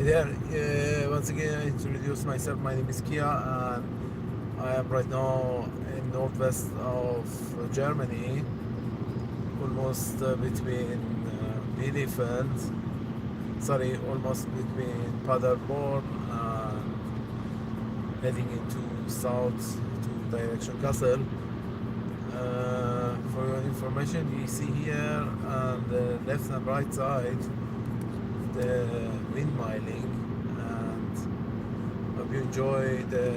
there. Once again, I introduce myself. My name is Kia, and I am right now in northwest of Germany, almost between Bielefeld. Sorry, almost between Paderborn and heading into south to direction Kassel. For your information, you see here on the left and right side the windmilling, and hope you enjoy the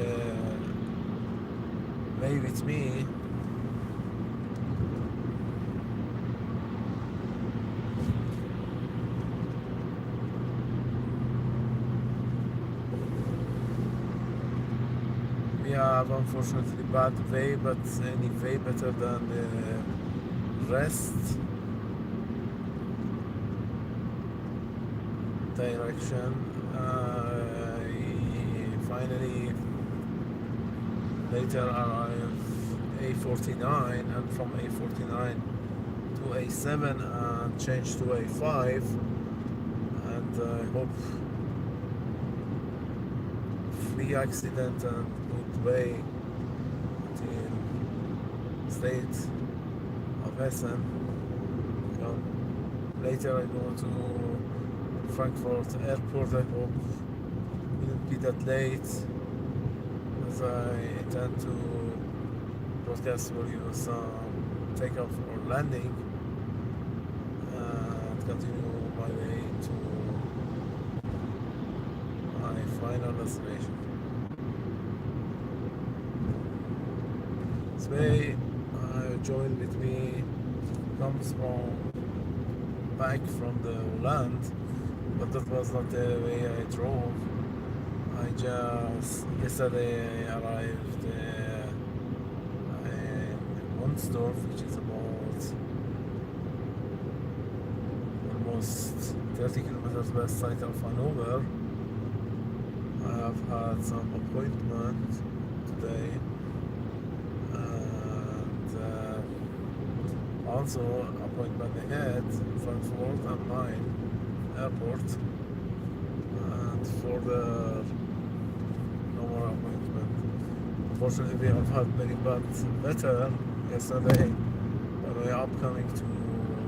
way with me. We have unfortunately bad way, but anyway better than the rest direction. Finally later arrive A49, and from A49 to A7 and change to A5, and I hope free accident and good way in state of Essen. Later I go to Frankfurt airport. I hope it won't be that late, as I intend to broadcast for you some takeoff or landing and continue my way to my final destination. This way, join with me comes from back from the land, but that was not the way I drove. I just yesterday I arrived in Monsdorf, which is about almost 30 kilometers west side of Hanover. I have had some appointment today, and also appointment ahead Frankfurt and Main airport, and further no more appointment. Unfortunately, we have had very bad weather yesterday. On the way upcoming to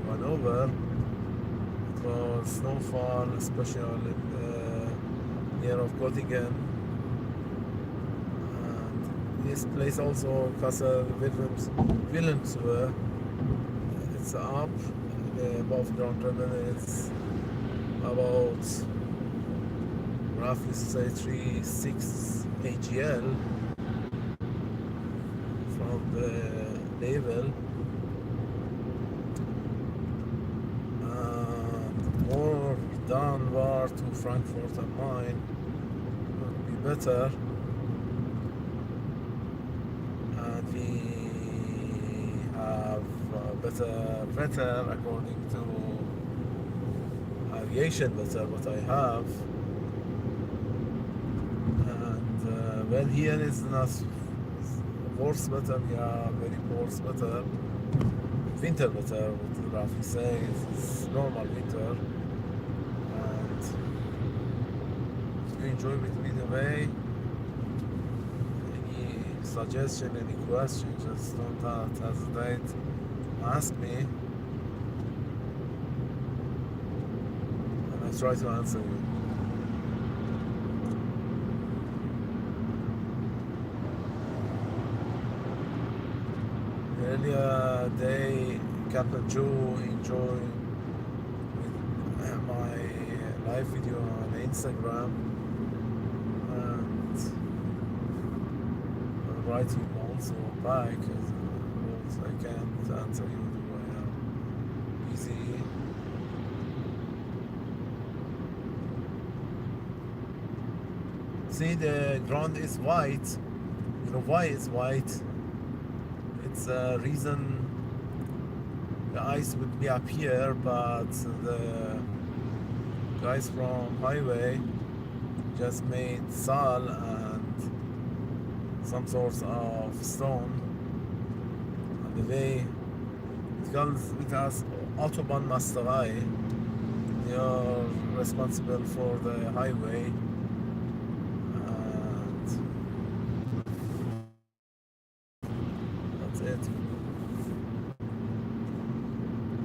Hanover, it was snowfall, especially in the near of Göttingen. And this place also, Kassel Wilhelmshöhe, it's up above ground level. It's about roughly say 3.6 AGL from the level, and more downward to Frankfurt and Main would be better, and we have better weather according to aviation weather what I have. And well, here is not worse weather, we have very worse weather, winter weather, what roughly say it's normal winter. And if you enjoy with me the way, any suggestion, any question, just don't hesitate, ask me, and I try to answer you. Earlier day, Captain Joe enjoyed my live video on Instagram, and I'm writing also back, because I can't answer you the way I'm busy. See, the ground is white. You know why it's white? It's a reason the ice would be up here, but the guys from highway just made salt and some sort of stone, and the way it comes with us Autobahnmasterei, you're responsible for the highway, and that's it.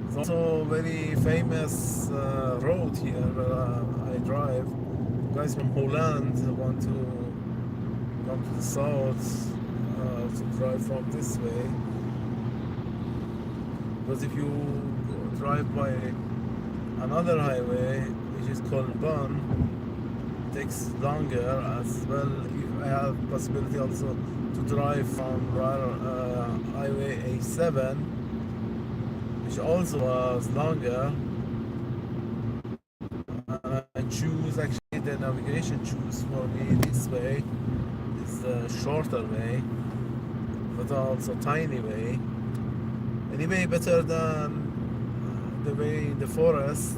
It's also very famous road here where I drive. Guys from Holland want to come to the south to drive from this way. Because if you drive by another highway, which is called Bun, it takes longer as well. If I have possibility also to drive from highway A7, which also was longer, and I choose actually the navigation choose for me this way is the shorter way, but also tiny way. Anyway, better than the way in the forest.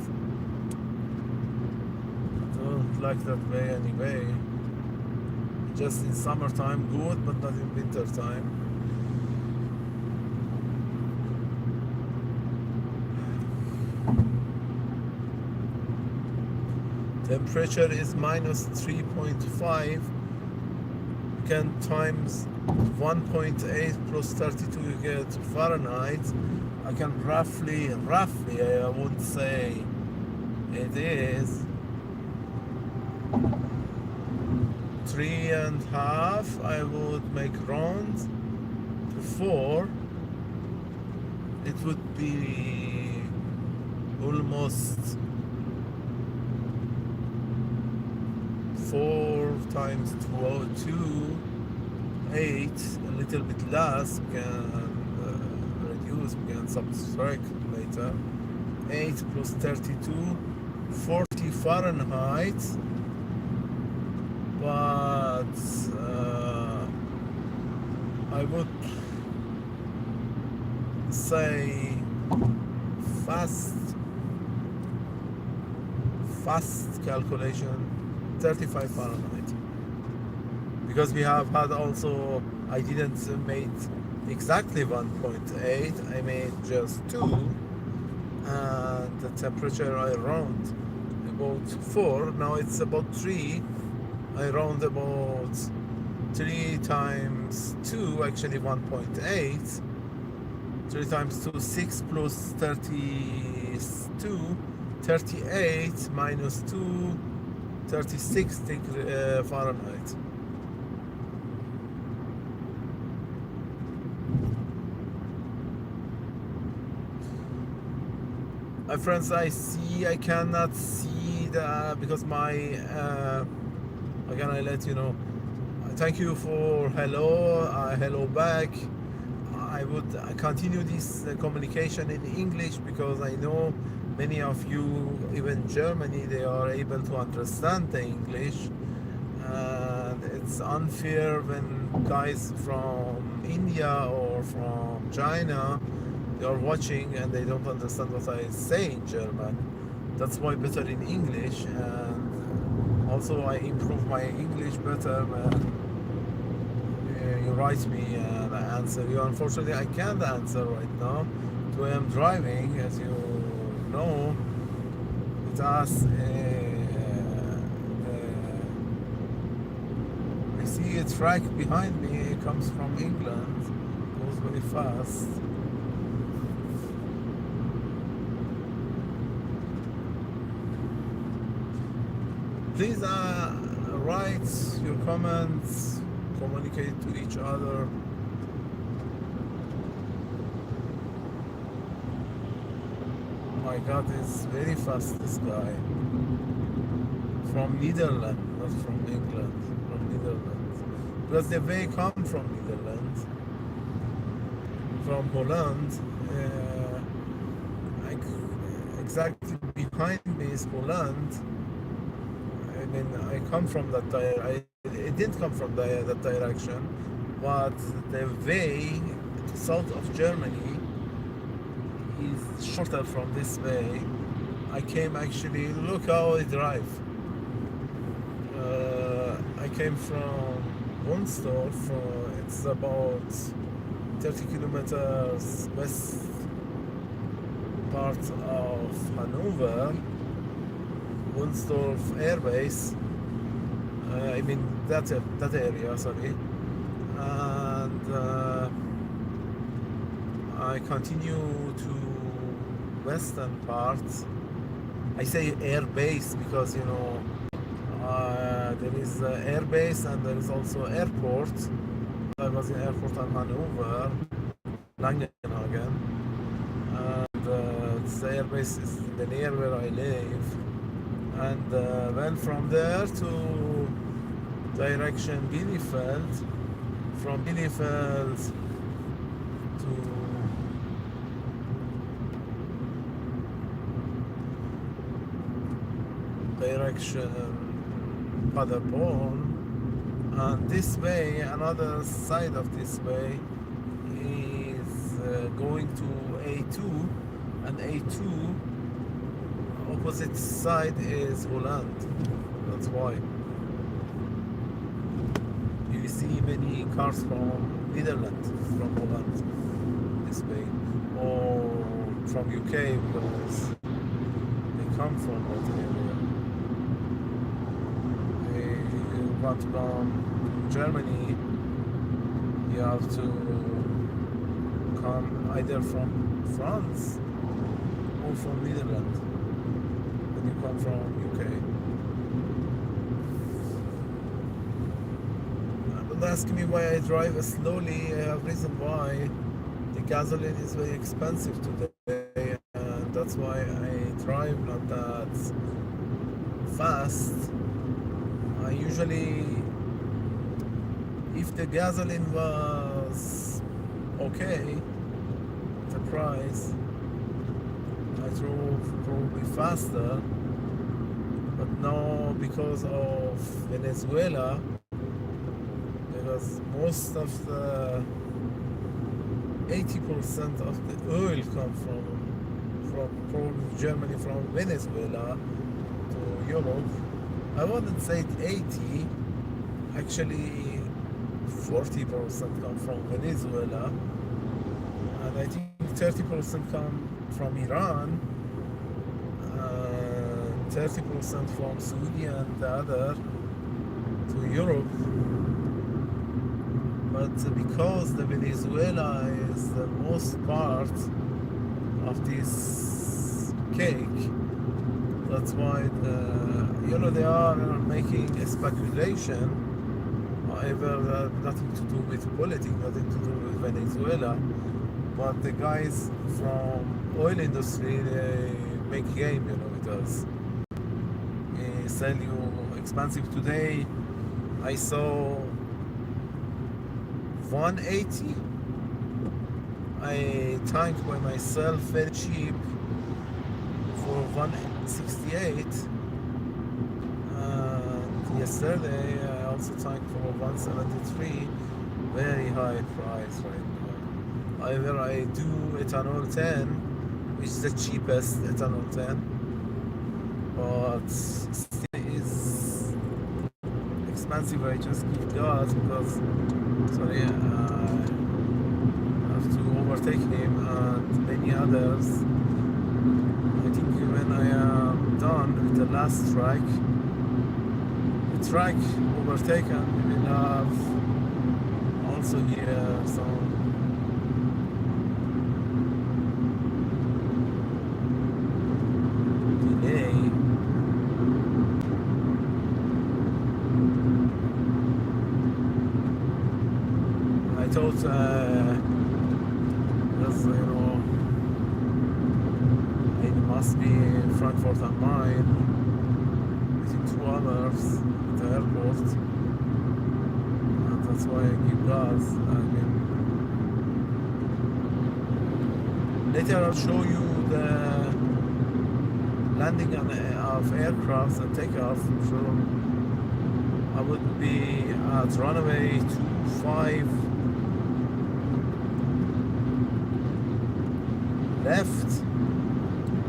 Don't like that way anyway. Just in summertime good, but not in winter time. Temperature is minus 3.5. You can times 1.8 plus 32, you get Fahrenheit. I can roughly, I would say it is 3.5. I would make round to 4. It would be almost 4 times 2, 8, a little bit less. We can reduce, we can subtract later. 8 plus 32, 40 Fahrenheit. But I would say fast calculation 35 Fahrenheit, because we have had also, I didn't make exactly 1.8, I made just 2, and the temperature I round about 4. Now it's about 3. I round about 3 times 2, actually 1.8. 3 times 2, 6 plus 32, 38 minus 2, 36 Fahrenheit. My friends, I cannot see the, because my, how can I let you know? Thank you for hello, hello back. I would continue this communication in English, because I know many of you, even Germany, they are able to understand the English, and it's unfair when guys from India or from China, they are watching and they don't understand what I say in German. That's why better in English, and also I improve my English better when you write me and I answer you. Unfortunately, I can't answer right now. So I am driving, as you know. It has I see a truck behind me. It comes from England. Goes very fast. Please write your comments, communicate to each other. My God, it's very fast, this guy. From Netherlands, not from England, from Netherlands. Because the way come from Netherlands, from Holland, exactly behind me is Holland. I mean, I come from that it didn't come from that direction, but the way south of Germany is shorter from this way. I came actually, look how I drive. I came from Wunstorf, it's about 30 kilometers west part of Hanover, Wunstorf Air Base. I mean that area, sorry. And I continue to western parts. I say air base because there is air base and there is also airport. I was in airport in Hanover, Langenhagen, and the air base is the near where I live. And went from there to direction Bielefeld, from Bielefeld to direction Paderborn, and this way, another side of this way is going to A2, and A2 opposite side is Holland. That's why you see many cars from Netherlands, from Holland this way, or from UK because they come from that area. They want to come to Germany, you have to come either from France or from Netherlands when you come from UK. Don't ask me why I drive slowly. I have reason why. The gasoline is very expensive today, and that's why I drive not that fast. I usually, if the gasoline was okay, the price, I drove probably faster. But now, because of Venezuela, because most of the 80% of the oil come from probably Germany, from Venezuela to Europe. I wouldn't say 80, actually 40% come from Venezuela, and I think 30% come from Iran, and 30% from Saudi and the other to Europe. But because the Venezuela is the most part of this cake, that's why they are making a speculation. However, nothing to do with politics, nothing to do with Venezuela. But the guys from oil industry, they make game, with us. They sell you expensive today. I saw 180. I tanked by myself very cheap for 168. And yesterday I also tanked for 173. Very high price right now. However, I do ethanol 10, which is the cheapest ethanol 10, but still is expensive. I just give gas because sorry, I have to overtake him and many others. I think when I am done with the last track, the track overtaken, we will have also here some delay. I thought because it must be Frankfurt am Main within 2 hours at the airport, and that's why I give gas. I mean, later I'll show you the landing of aircrafts and takeoff. So I would be at runway 25 left,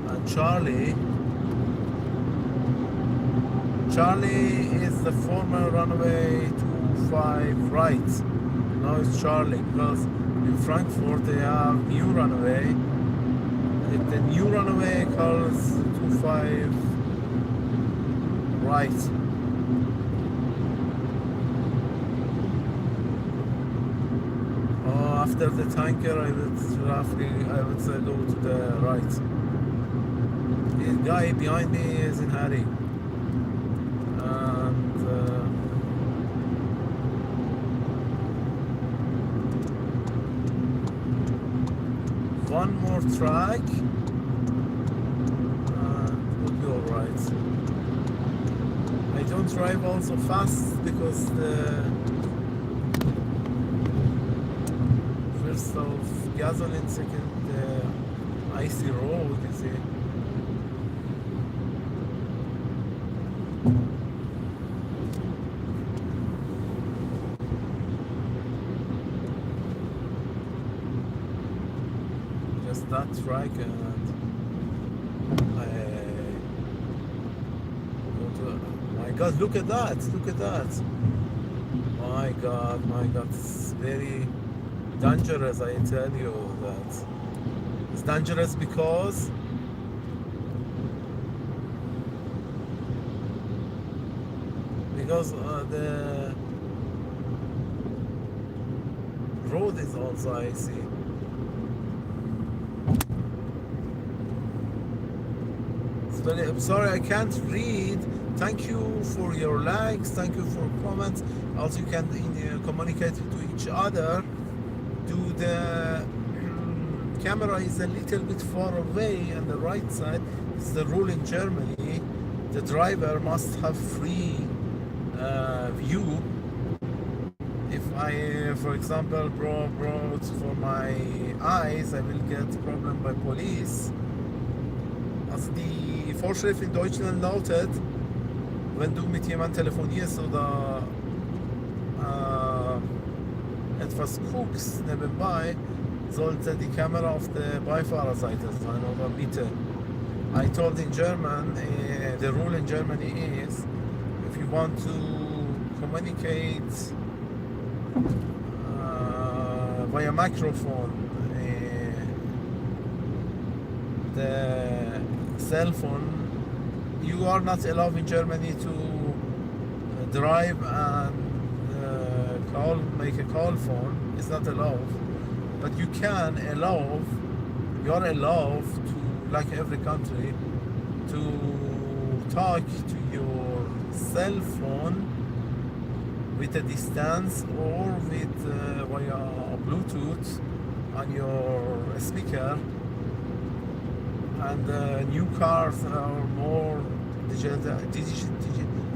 and Charlie is the former runway 25 right. Now it's Charlie, because in Frankfurt they have new runway. If the new runway calls 25 right. After the tanker, I would say go to the right. The guy behind me is in hurry, and one more track, and we'll be all right. I don't drive also fast because the first of gasoline, second icy road, you see. Just that track, and I go to, my God, look at that, look at that. My God, it's very dangerous, I tell you that. It's dangerous because the road is also icy. I'm sorry I can't read. Thank you for your likes, thank you for comments. Also you can communicate to each other. The camera is a little bit far away on the right side. It's the rule in Germany. The driver must have free view. If I, for example, brought for my eyes, I will get problem by police. Also die Vorschrift in Deutschland lautet, wenn du mit jemandem telefonierst oder etwas guckst nebenbei, sollte die Kamera auf der Beifahrerseite sein oder Mitte. I told in German, the rule in Germany is, if you want to communicate via microphone, the cell phone, you are not allowed in Germany to drive and make a call phone. It's not allowed, but you are allowed to, like every country, to talk to your cell phone with a distance or with via Bluetooth on your speaker. And new cars are more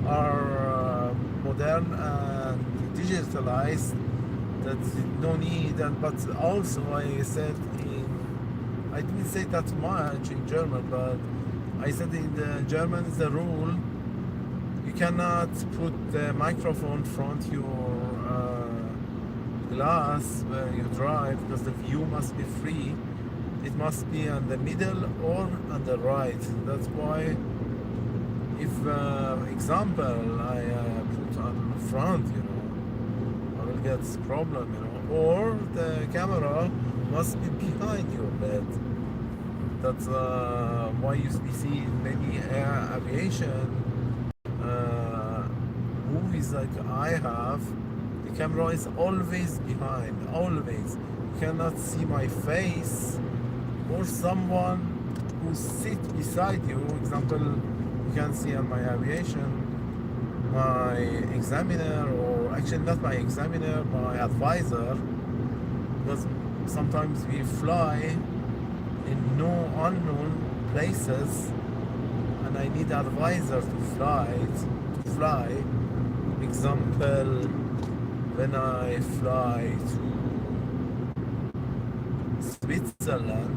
are modern and digitalized, that no need. And but also I didn't say that much in German, but I said in the German is the rule, you cannot put the microphone front your glass when you drive, because the view must be free. It must be on the middle or on the right. That's why, if example I put on front, I will get problem, or the camera must be behind your bed. That's why you see in many aviation movies like I have, the camera is always behind, always. You cannot see my face or someone who sit beside you. Example, you can see on my aviation, my examiner, or actually not my examiner, my advisor, because sometimes we fly in unknown places, and I need advisor to fly. Example, when I fly to Switzerland,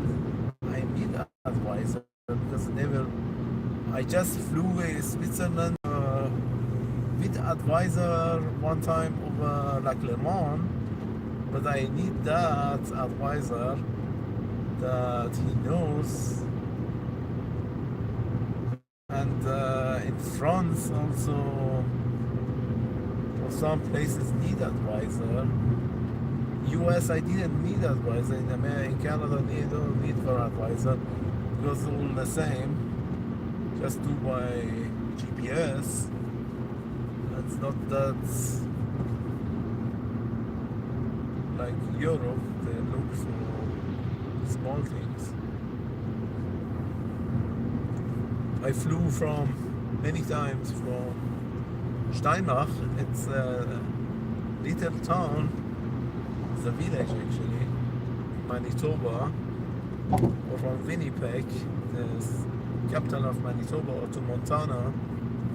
I need an advisor because I just flew in Switzerland with advisor one time over like Le Mans, but I need that advisor that he knows. And in France also, for some places need advisor. US I didn't need advisor. In America, in Canada, they don't need for advisor because all the same. Just do by GPS. It's not that like Europe, they look for small things. I flew from many times from Steinbach. It's a little town, it's a village actually, Manitoba, or from Winnipeg, the capital of Manitoba, or to Montana,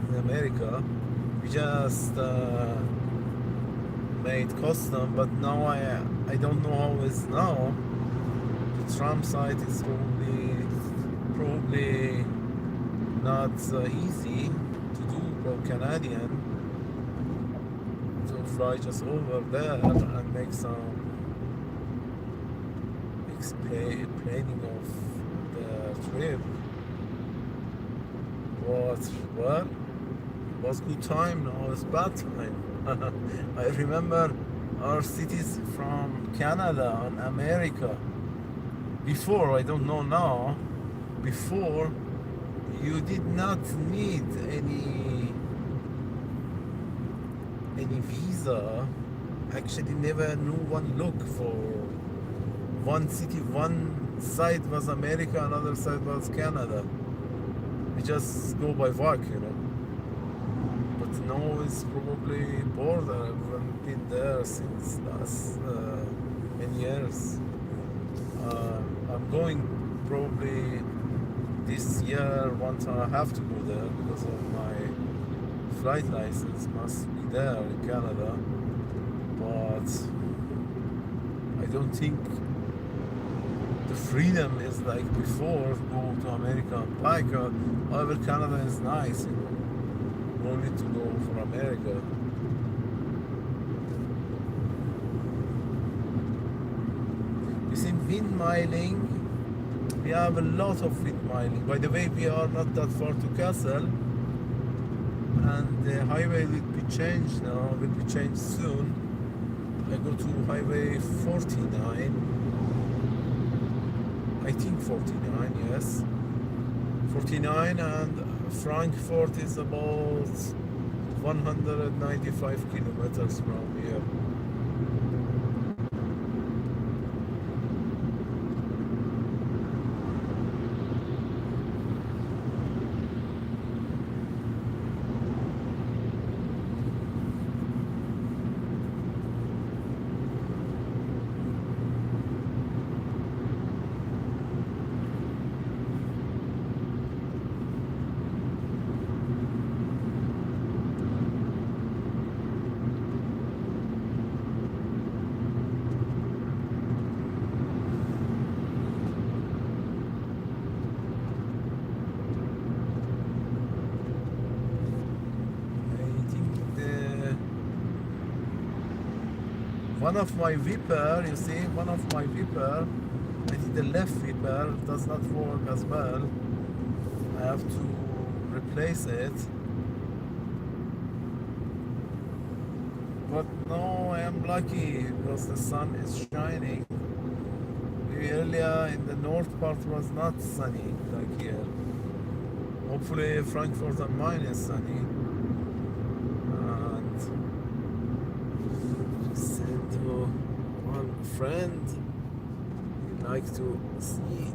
in America. We just made custom, but now I don't know how it's now. The tram site is probably not easy to do for Canadian to fly just over there and make some explaining of the trip. But well, it was good time, now it's bad time. I remember our cities from Canada and America. Before, I don't know now, before you did not need any visa. Actually never knew one look for one city. One side was America, another side was Canada. We just go by walk, you know. But now it's probably border. I haven't been there since last many years. I'm going probably this year. One time I have to go there because of my flight license must be there in Canada. But I don't think the freedom is like before. Go to America and back. However, Canada is nice, you know. No need to go for America. You see, windmilling, we have a lot of windmilling. By the way, we are not that far to Castle, and the highway will be changed now, will be changed soon. I go to highway 49, I think 49, yes. 49, and Frankfurt is about 195 kilometers from here. One of my Viper, you see, one of my Viper, I think the left Viper does not work as well. I have to replace it. But no, I am lucky because the sun is shining. Earlier in the north part was not sunny like here. Hopefully Frankfurt and mine is sunny. To one friend, he likes to see.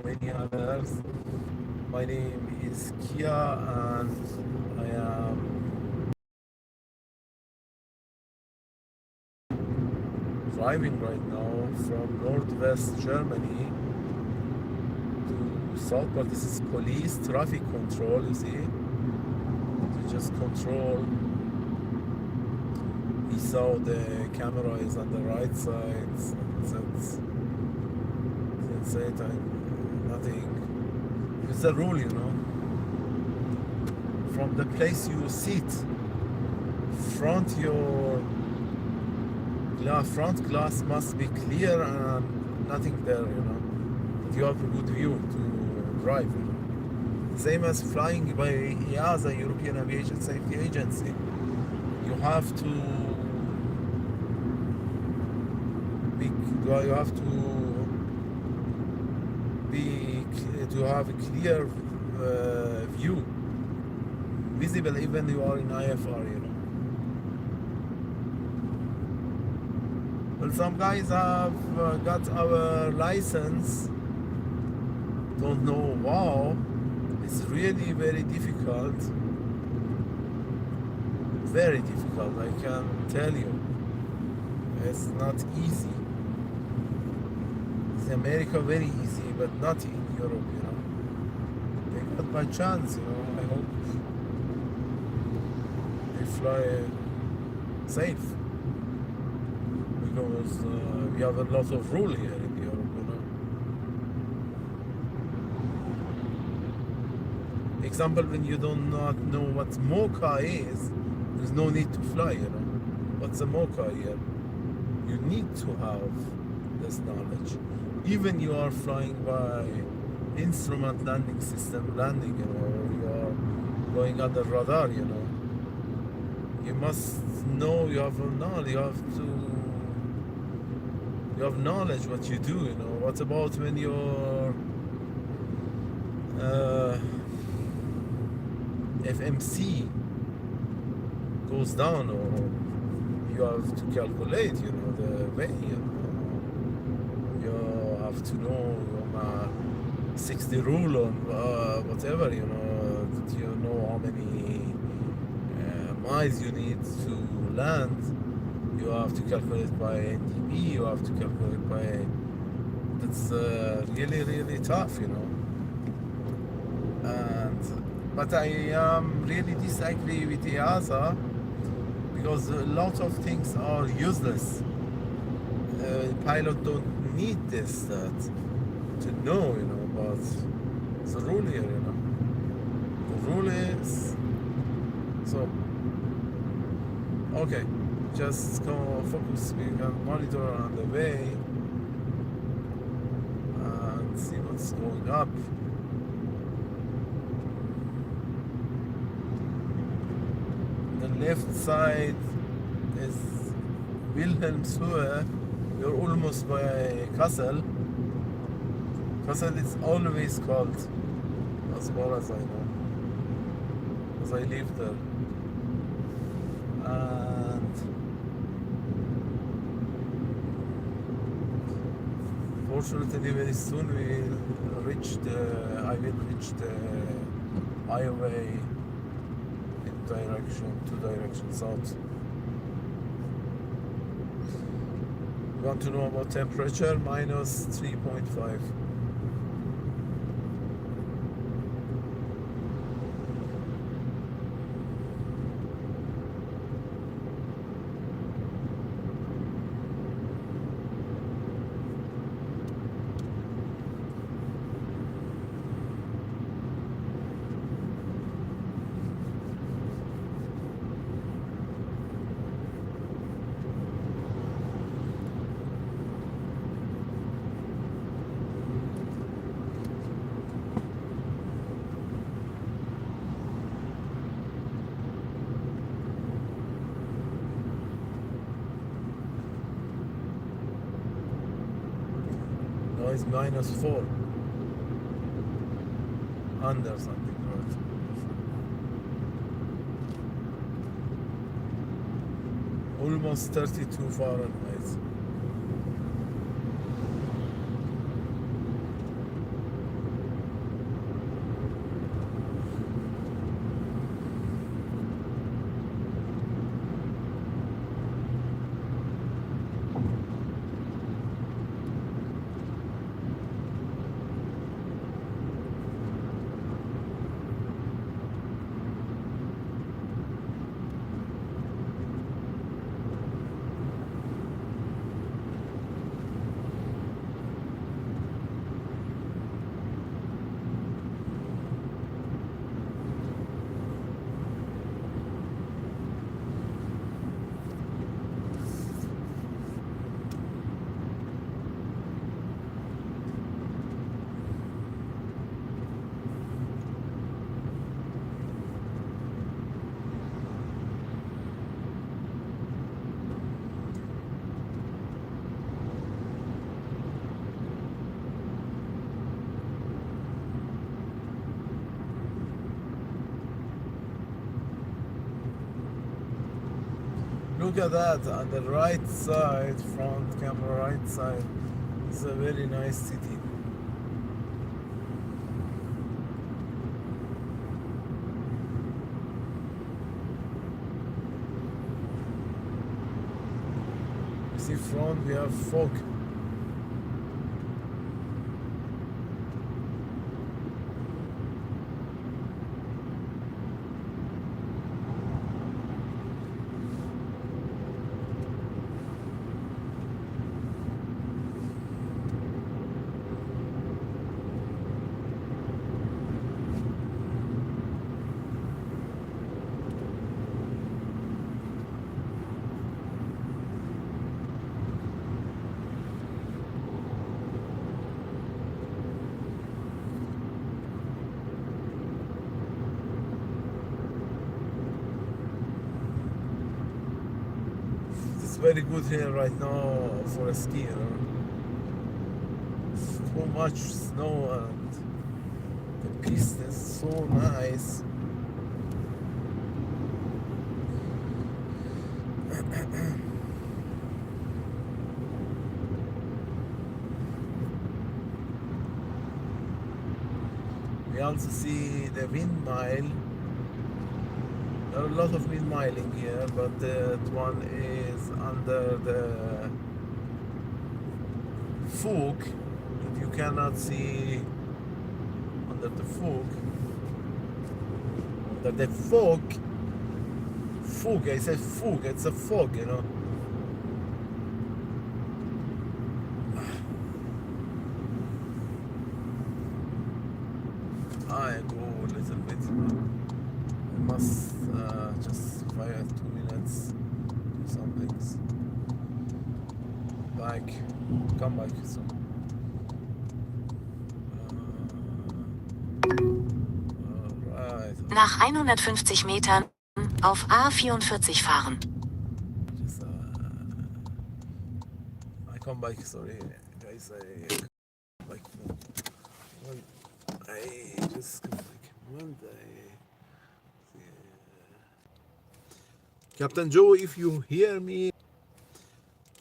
Many others. My name is Kia, and I am driving right now from northwest Germany to south part. This is police traffic control, you see, to just control. We saw the camera is on the right side, that's it, nothing. It's the rule, you know. From the place you sit, front glass must be clear and nothing there, you know. But you have a good view to drive. Same as flying by EASA, European Aviation Safety Agency. You have to you have to have a clear view, visible even you are in IFR, you know. Well, some guys have got our license, don't know. Wow, it's really very difficult. Very difficult, I can tell you. It's not easy. It's America very easy, but not in Europe, you know. They got by chance, you know. I hope they fly safe, because we have a lot of rule here in Europe, you know. Example, when you do not know what mocha is, there's no need to fly, you know. What's a mocha here? You need to have this knowledge. Even you are flying by instrument landing system landing, you know, or you are going under radar, you know. You must know, you have knowledge, you have knowledge what you do, you know. What about when your FMC goes down, or you have to calculate, you know, the way, you know. You have to know 60 rule on whatever, you know, that you know how many miles you need to land. You have to calculate by NDB, you have to calculate by, that's really, really tough, you know. But I really disagree with EASA, because a lot of things are useless. Pilot don't need this to know, you know, but the rule here, you know. The rule is, so, okay, just go focus, we can monitor on the way and see what's going up. The left side is Wilhelmshöhe. You're almost by Kassel. Kassel is always cold, as far as I know, because I live there. And fortunately, very soon I will reach the highway in two directions south. You want to know about temperature? Minus 3.5. Is -4 under something, right? Almost 32 Fahrenheit. Look at that on the right side, front camera right side. It's a very nice city. You see front we have fog. It's very good here right now for a ski, you know. So much snow and the piste is so nice. We also see the windmill. There are a lot of windmilling here, but that one is under the fog that you cannot see under the fog. Under the fog. Fog, I said fog, it's a fog, you know. I go a little bit. I must just fire 2 minutes, do some things. Back, come back soon. Alright. Nach 150 Metern auf A44 fahren. Just, I come back, sorry guys, I come back. I just come back. One day. Captain Joe, if you hear me,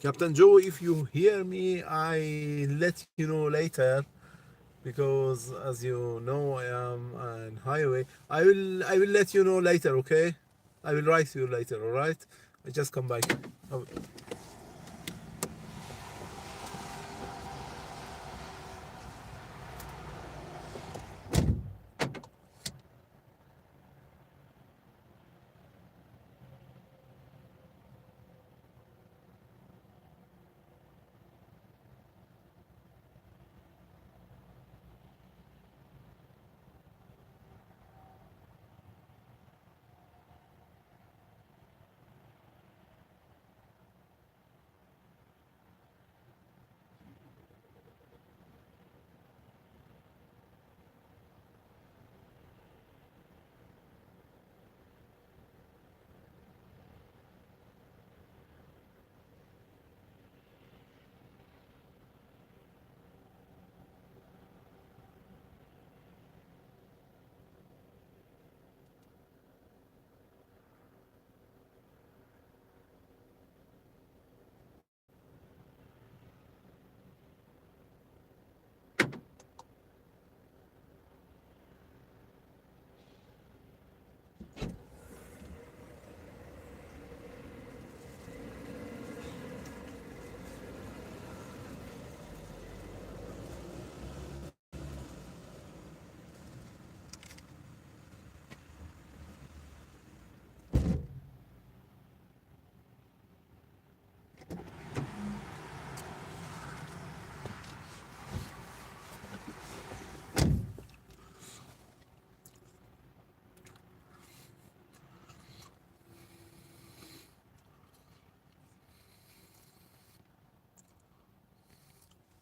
Captain Joe, if you hear me, I let you know later, because as you know, I am on highway. I will let you know later, okay? I will write you later, all right? I just come back.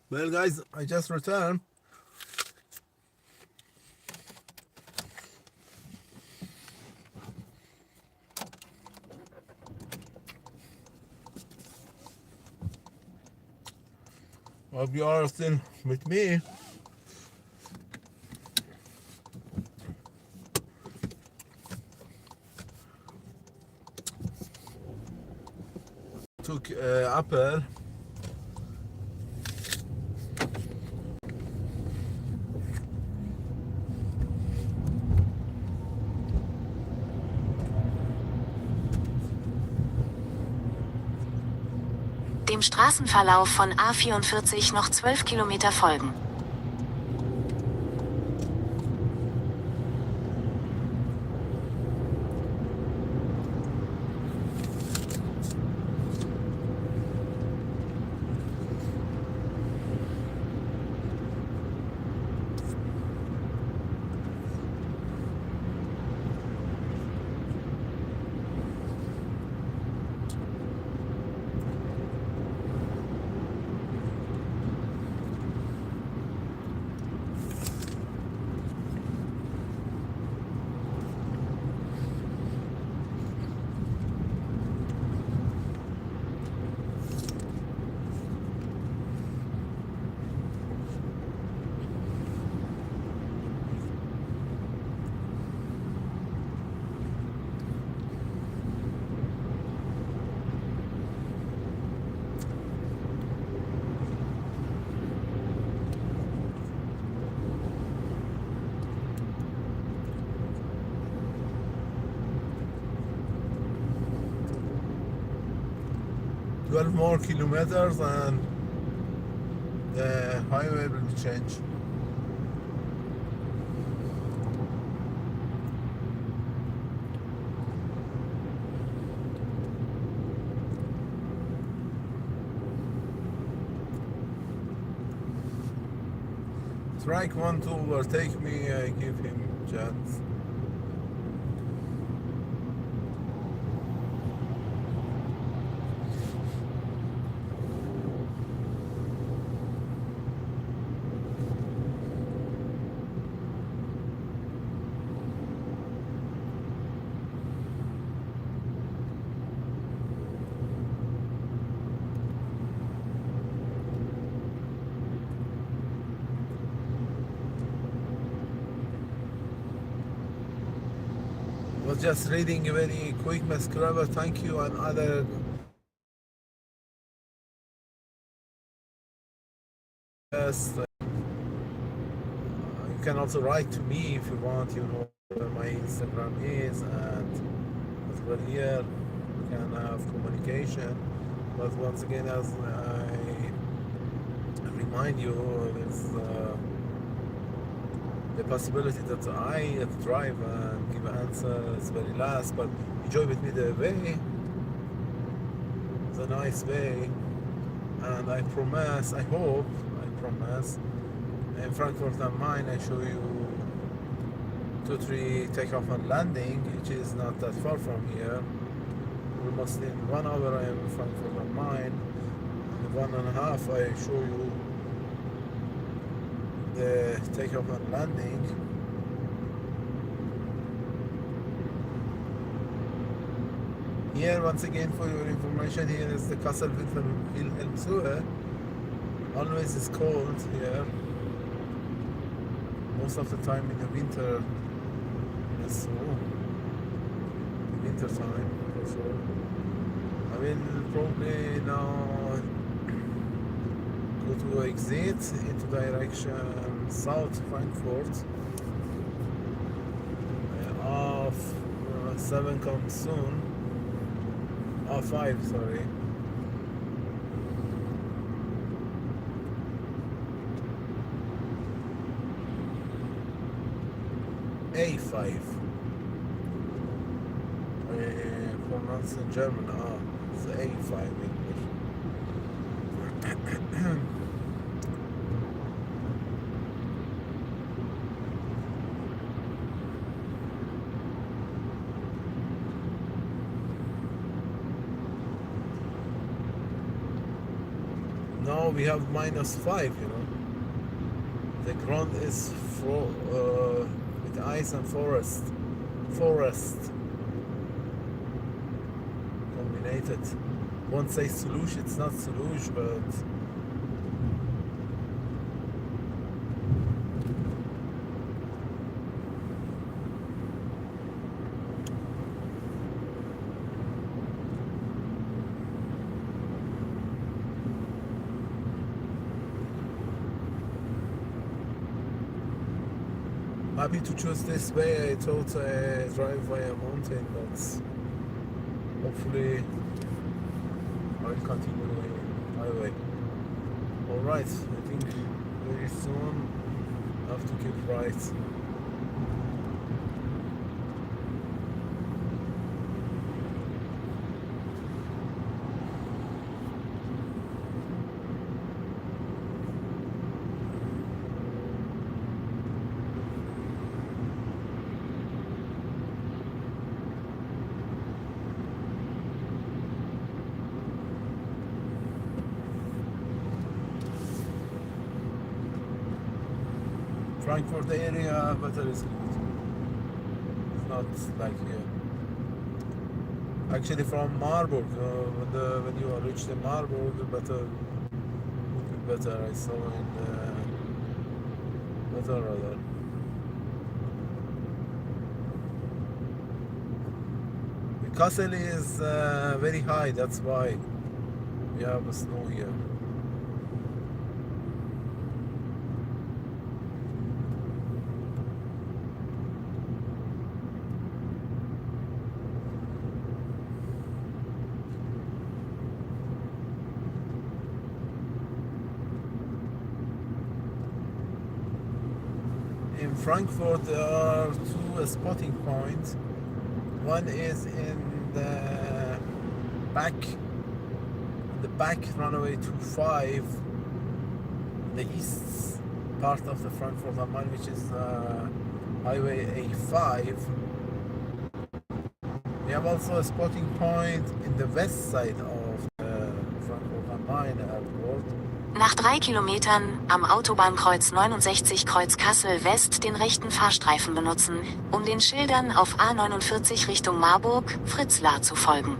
Well, guys, I just returned. Hope you are still with me. took Apple. Dem Straßenverlauf von A44 noch 12 Kilometer folgen. Twelve more kilometers and the highway will change. Strike one to overtake me, I give him chance. Was just reading a very quick subscriber, thank you, and other yes, you can also write to me if you want, you know where my Instagram is, and as well here we can have communication. But once again, as I remind you, there's the possibility that I drive and give answers very last, but enjoy with me the way. It's a nice way, and I promise, I hope, I promise, in Frankfurt am Main I show you 2-3 takeoff and landing, which is not that far from here. Almost in 1 hour I am in Frankfurt am Main. In 1.5 I show you the takeoff and landing. Here, once again, for your information, here is the Castle Wilhelmshöhe. Always is cold here. Most of the time in the winter is so. Winter time for sure. I will probably now go to exit into direction south Frankfurt. Off 7 comes soon. Oh, 5, sorry. A5. Pronounced in German. It's A5 English. Now we have -5, you know. The ground is with ice and forest combinated. Won't say slush, it's not slush, but happy to choose this way. I thought I drive by a mountain, but hopefully I will continue the highway. Alright, I think very soon I have to keep right. Frankfurt area, better is good. It's not like here. Actually, from Marburg, when you reach the Marburg, better would be better. I saw in better rather. The castle is very high. That's why we have snow here. In Frankfurt there are two spotting points. One is in the back runway to 5, the east part of the Frankfurt am Main, which is highway A5. We have also a spotting point in the west side of the Frankfurt am Main airport. Nach 3 Kilometern am Autobahnkreuz 69 Kreuz Kassel West den rechten Fahrstreifen benutzen, um den Schildern auf A49 Richtung Marburg, Fritzlar zu folgen.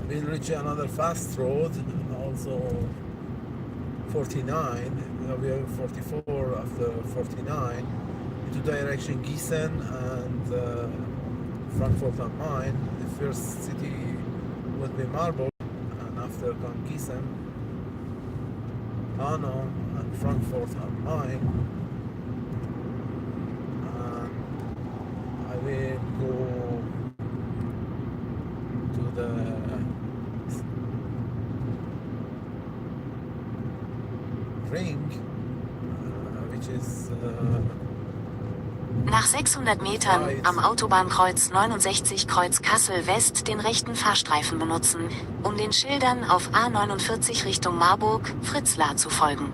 We'll reach another fast road, also 49. We have 44 after 49 into direction Gießen and Frankfurt am Main. The first city would be Marburg, and after come Gießen, Hanau, and Frankfurt am Main. And I will go to the ring, which is Nach 600 Metern am Autobahnkreuz 69 Kreuz Kassel West den rechten Fahrstreifen benutzen, um den Schildern auf A49 Richtung Marburg, Fritzlar zu folgen.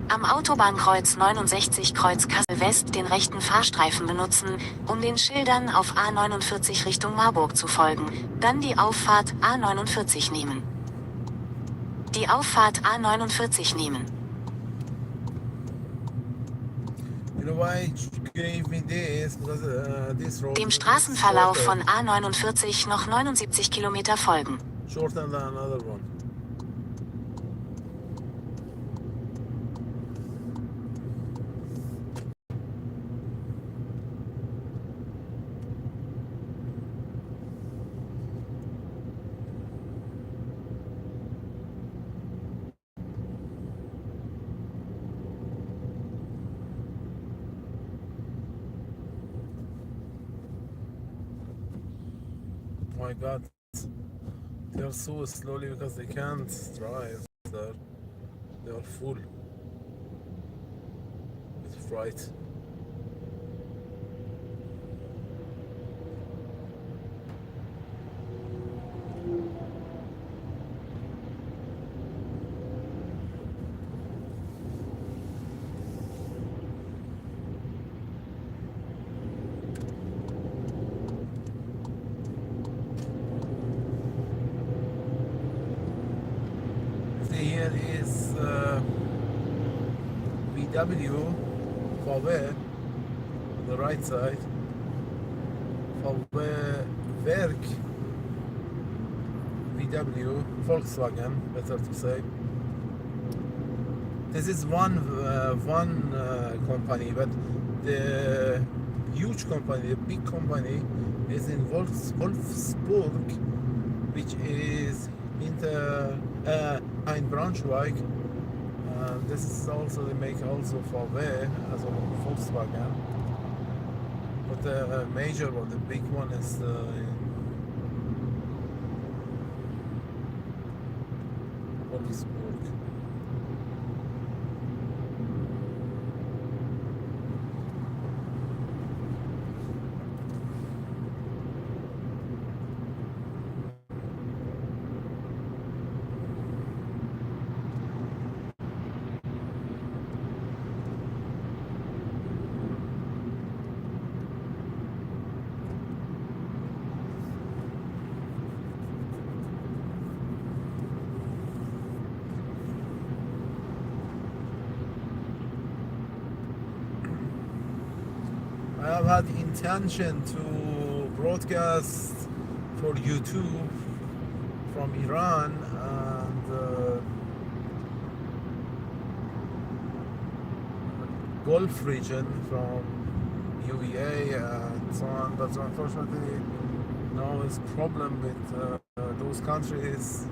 Am Autobahnkreuz 69 Kreuz Kassel West den rechten Fahrstreifen benutzen, um den Schildern auf A49 Richtung Marburg zu folgen, dann die Auffahrt A49 nehmen. Die Auffahrt A49 nehmen. You know why it gave me this? Because this road Dem is Straßenverlauf von shorter, A49 noch 79 Kilometer folgen. shorter than another one. Oh my God, they are so slowly because they can't drive there. They are full. right. See, here is VW, VW, on the right side. VW Werk, VW, Volkswagen, better to say. This is one company, but the huge company, the big company, is in Wolfsburg, which is in Braunschweig. This is also, they make also VW as well as Volkswagen. But the major one, the big one, is in Wolfsburg. I have had intention to broadcast for YouTube from Iran and Gulf region from UEA and so on, but unfortunately now is problem with those countries.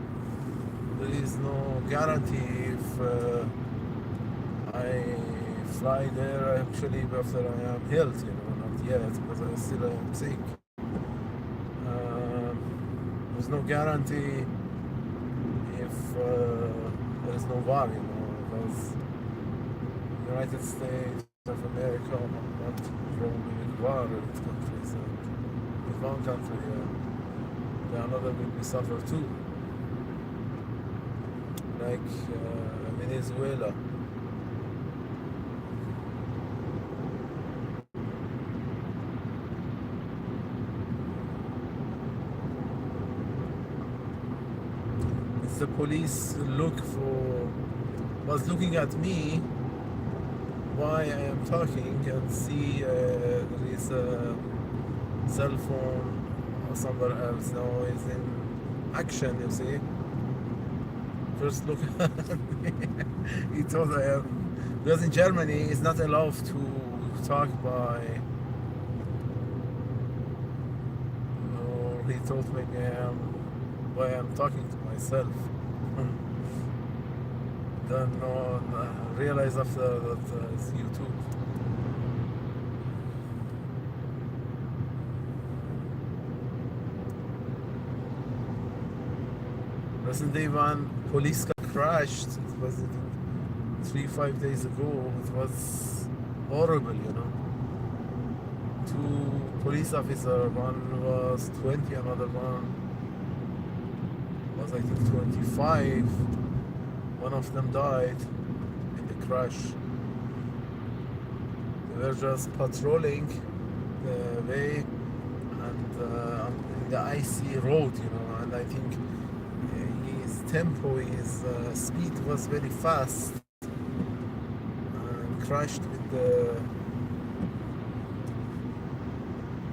There is no guarantee if I fly there actually after I am healed, not yet, because I still am sick. There's no guarantee if there is no war, because United States of America are not probably with war with countries, and with one country, the another will be suffer too, like Venezuela. The police was looking at me while I am talking and see there is a cell phone or somewhere else. Now it's in action, you see. First look at me. He thought I am, because in Germany it's not allowed to talk by, or he thought maybe I am talking to myself. Then realize after that it's YouTube. Recently, one police car crashed. It was 3-5 days ago. It was horrible, Two police officers. One was 20, another one was I think 25. One of them died in the crash. They were just patrolling the way and in the icy road, and I think his tempo, his speed was very fast and crashed with the,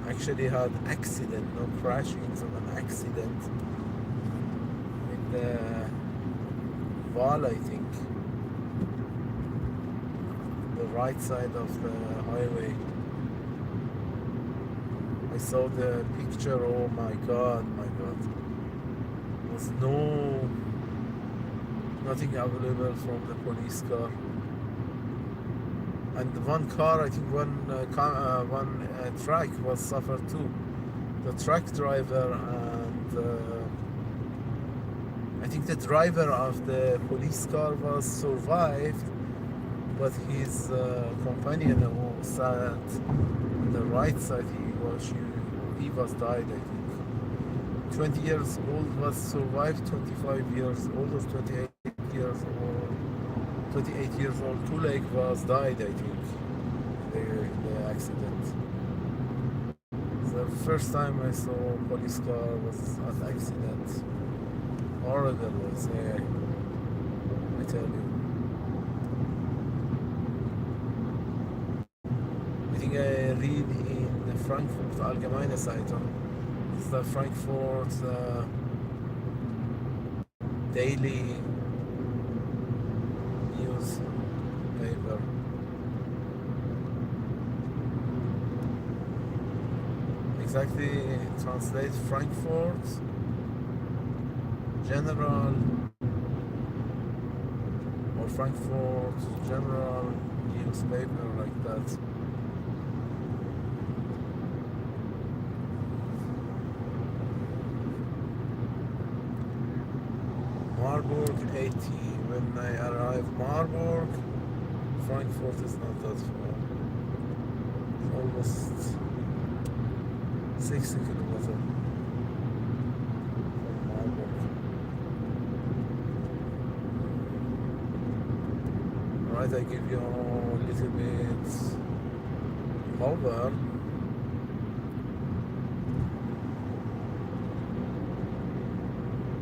actually had accident, no crashing, so an accident with the wall, I think, the right side of the highway. I saw the picture. Oh my god, there was nothing available from the police car, and one car, I think one truck was suffered too. The truck driver and I think the driver of the police car was survived, but his companion who sat on the right side, he was died, I think. 20 years old was survived, 25 years old or 28 years old. 28 years old, two leg was died, I think, in the accident. The first time I saw a police car was an accident. Horrible was, yeah, I tell you. I think I read in the Frankfurt Allgemeine Zeitung. It's the Frankfurt daily newspaper. Exactly, translate Frankfurt General or Frankfurt General newspaper, like that. Marburg 80. When I arrive Marburg, Frankfurt is not that far. It's almost 60 kilometers from Marburg. Alright, I give you a little bit over.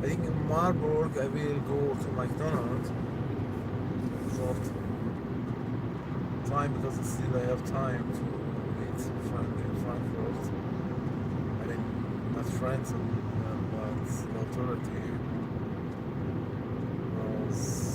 I think in Marburg I will go to McDonald's short time because still I have time to meet friends in Frankfurt. I mean, not friends, but the authority was.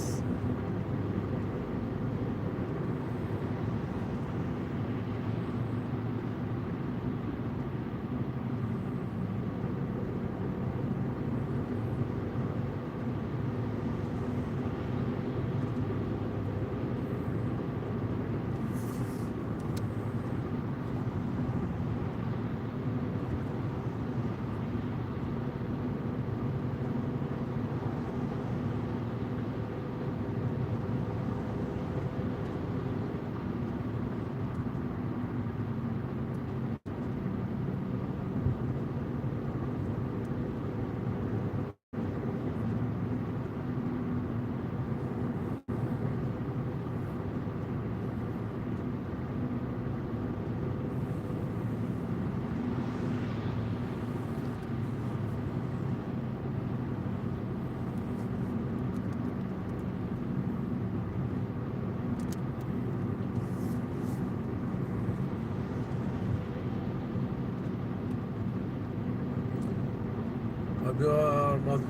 You are not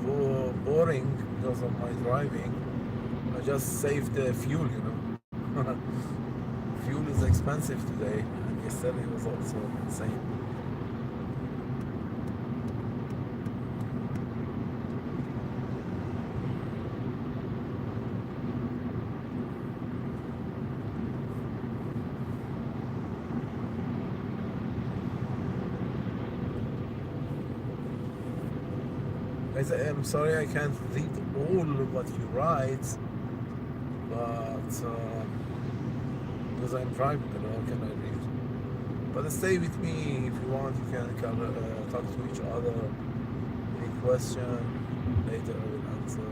boring because of my driving. I just saved the fuel, you know. Fuel is expensive today, and yesterday was also the same. I'm sorry I can't read all what you write, but because I'm driving, you know, how can I read? But stay with me if you want. You can talk to each other. Any question later I will answer.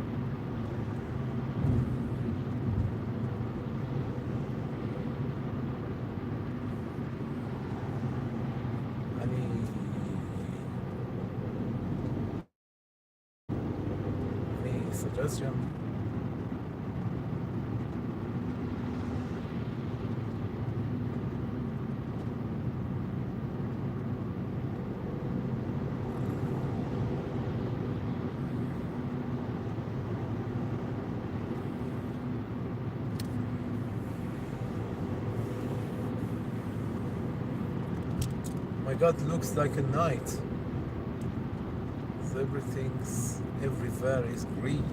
Suggestion. My God, looks like a night. Everything's everywhere is green.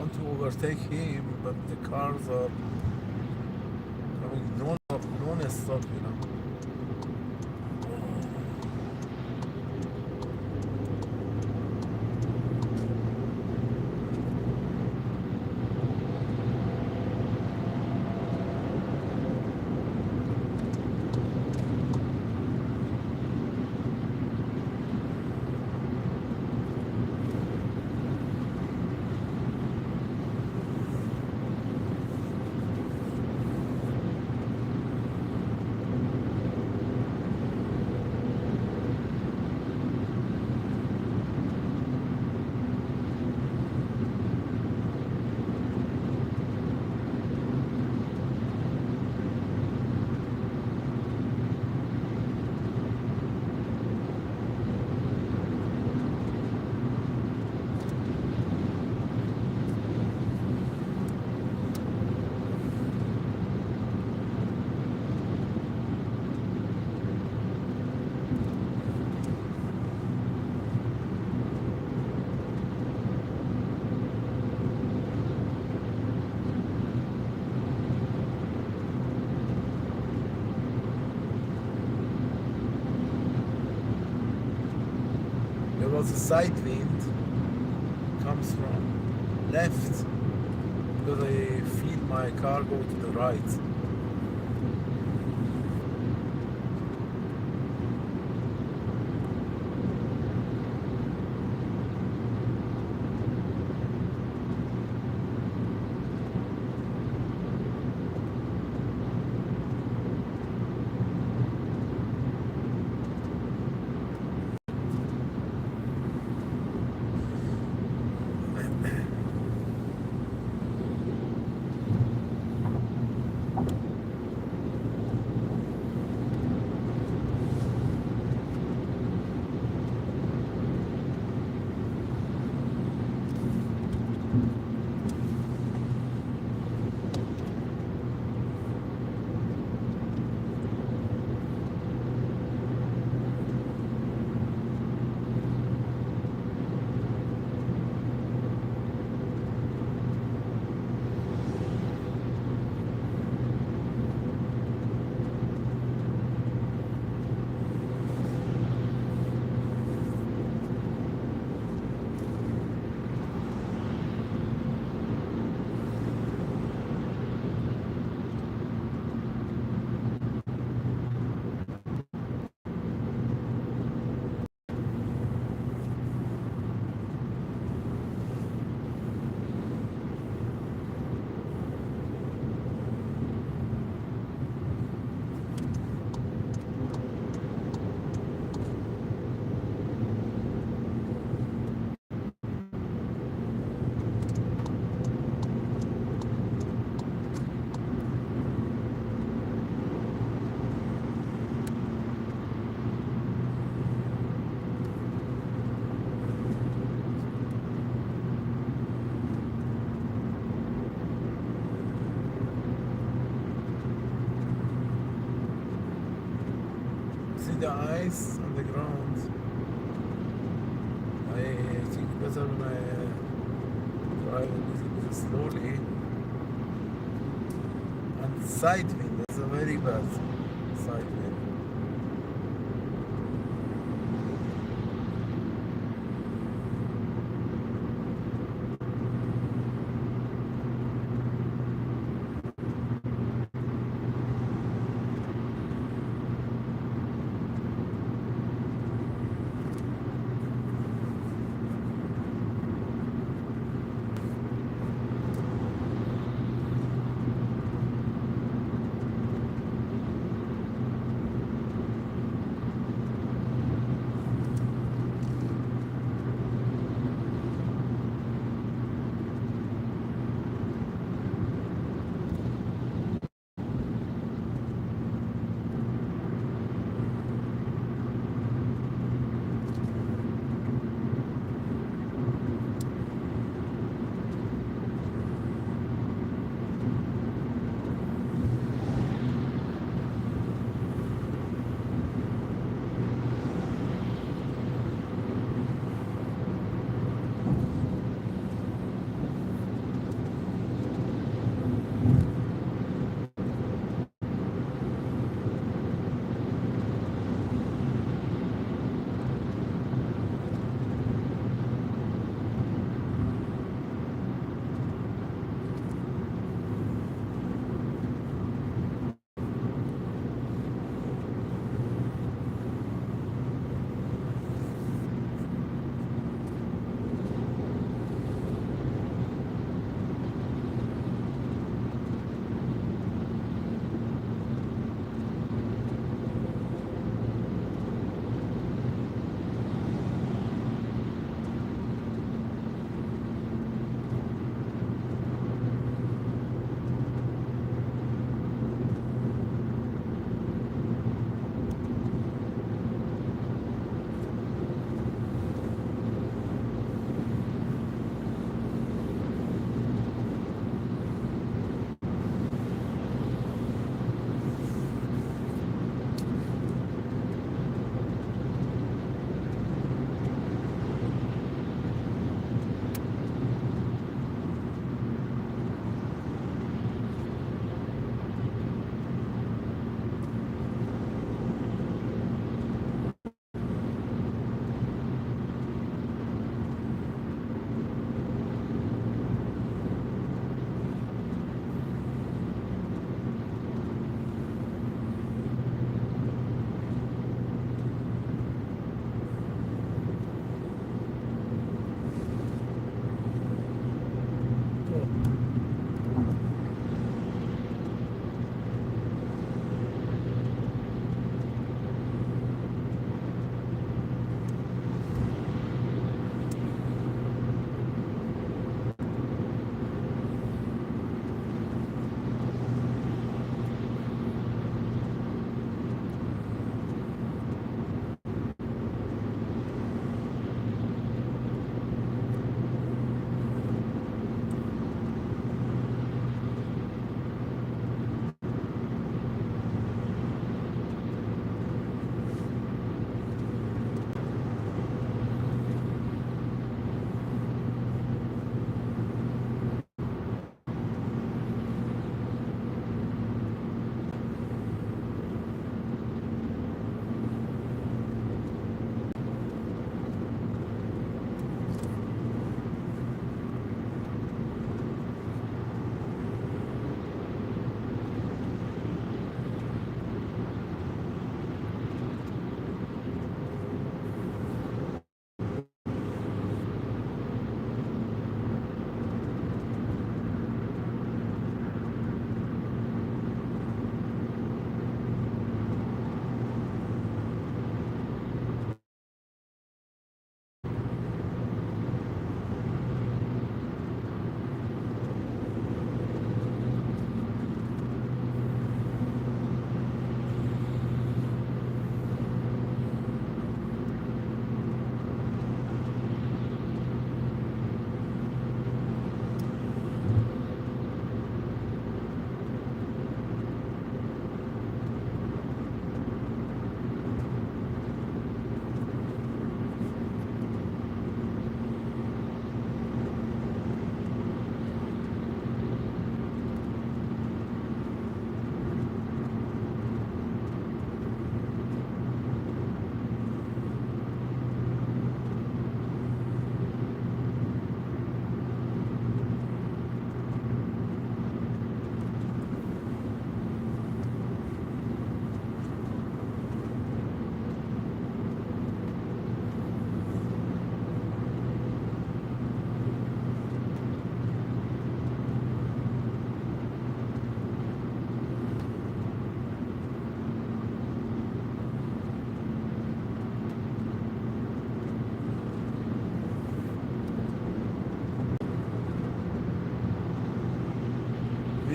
want to overtake him, but the cars are coming non-stop, you know. There was a side wind, comes from left, because I feel my car go to the right. See the ice on the ground. I think better when I drive a little bit slowly. And side wind, that's a very bad side wind.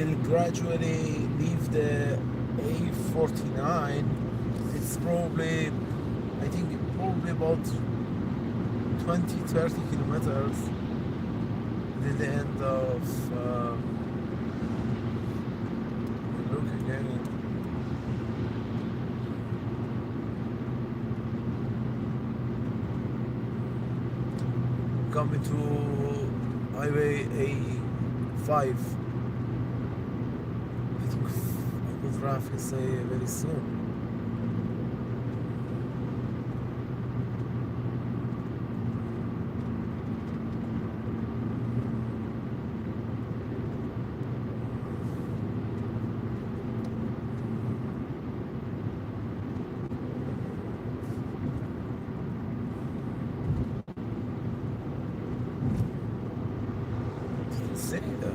will gradually leave the A49. It's probably, I think, probably about 20-30 kilometers till the end of look again. Coming to highway A5. I think I could roughly say very soon. Say that.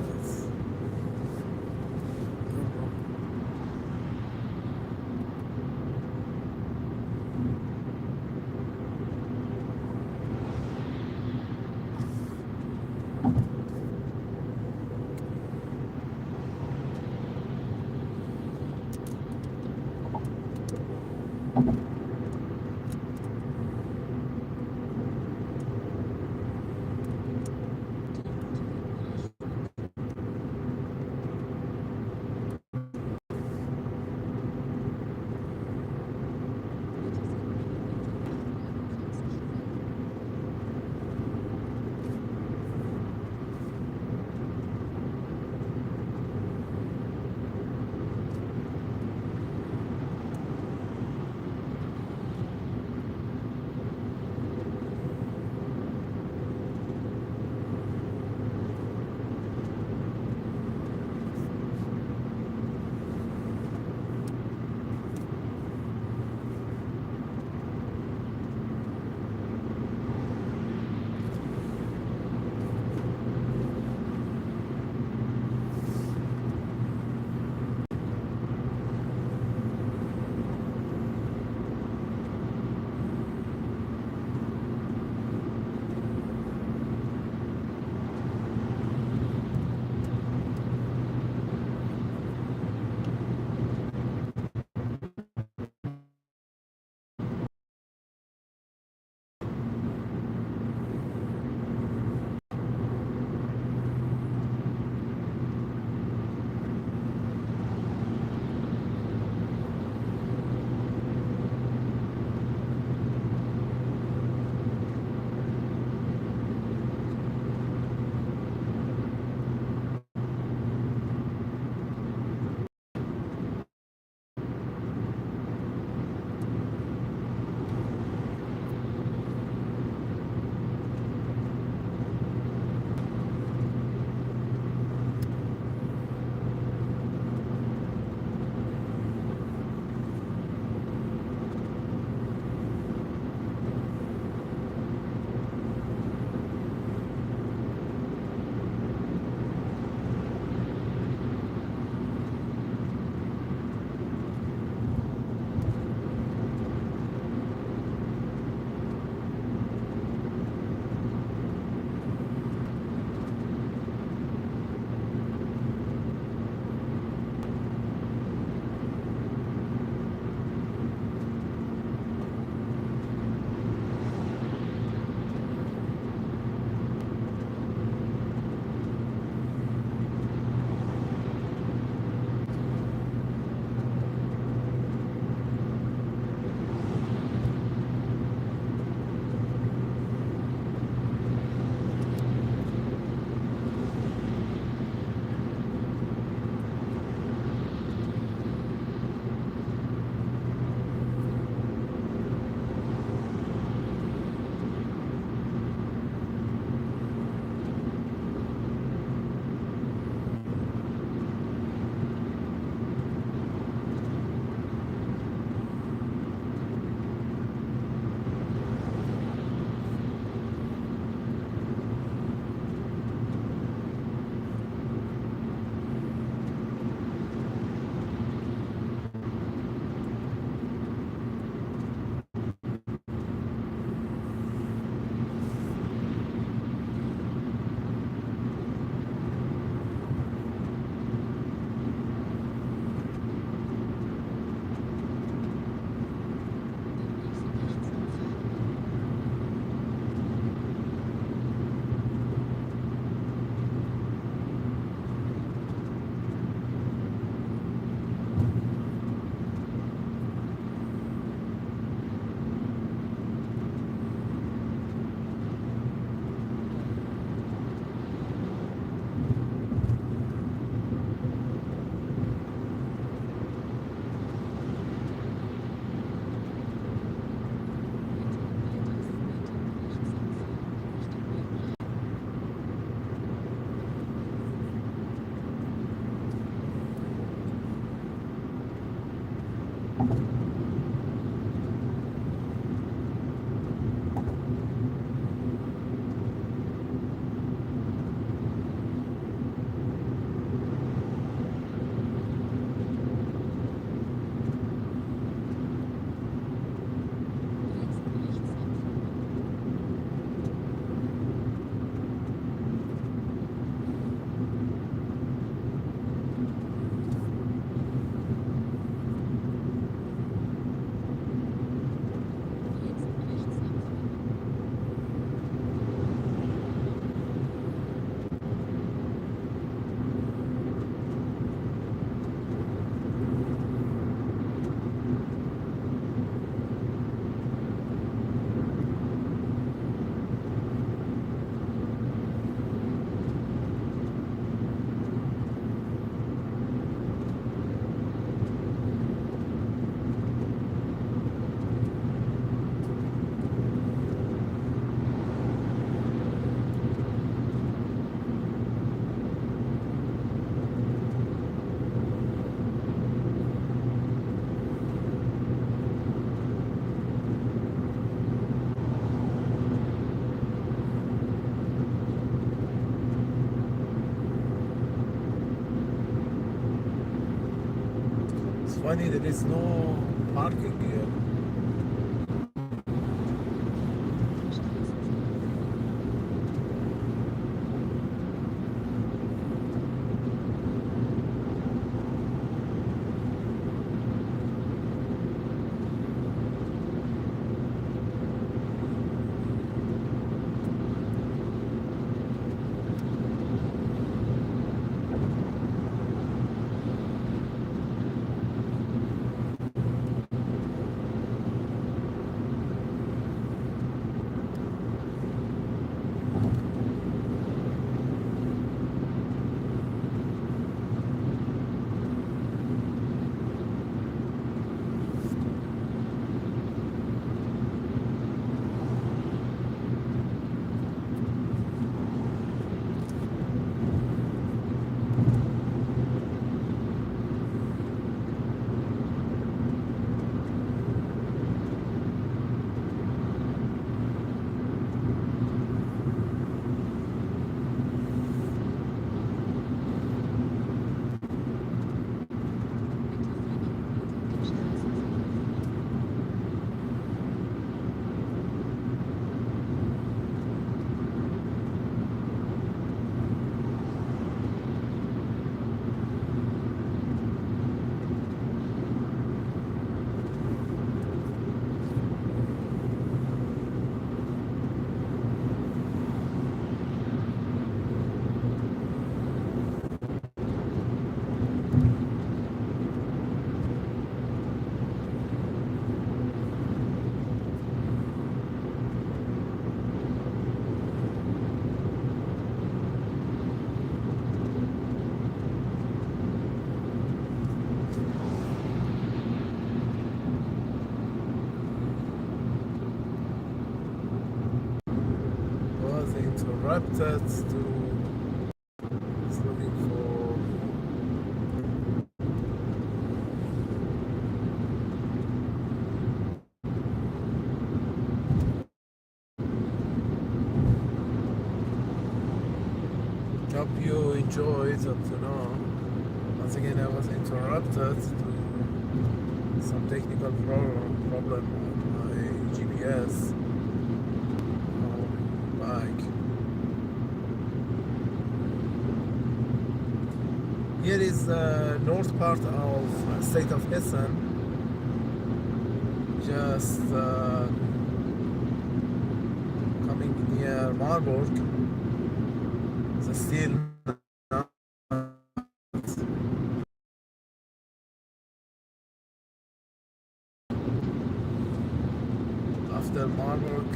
funny, there is no parking here. Was interrupted to is looking for hope you enjoyed up to now. Once again, I was interrupted to some technical problem on my GPS bike. Here is the north part of state of Hessen, just coming near Marburg. The still after Marburg.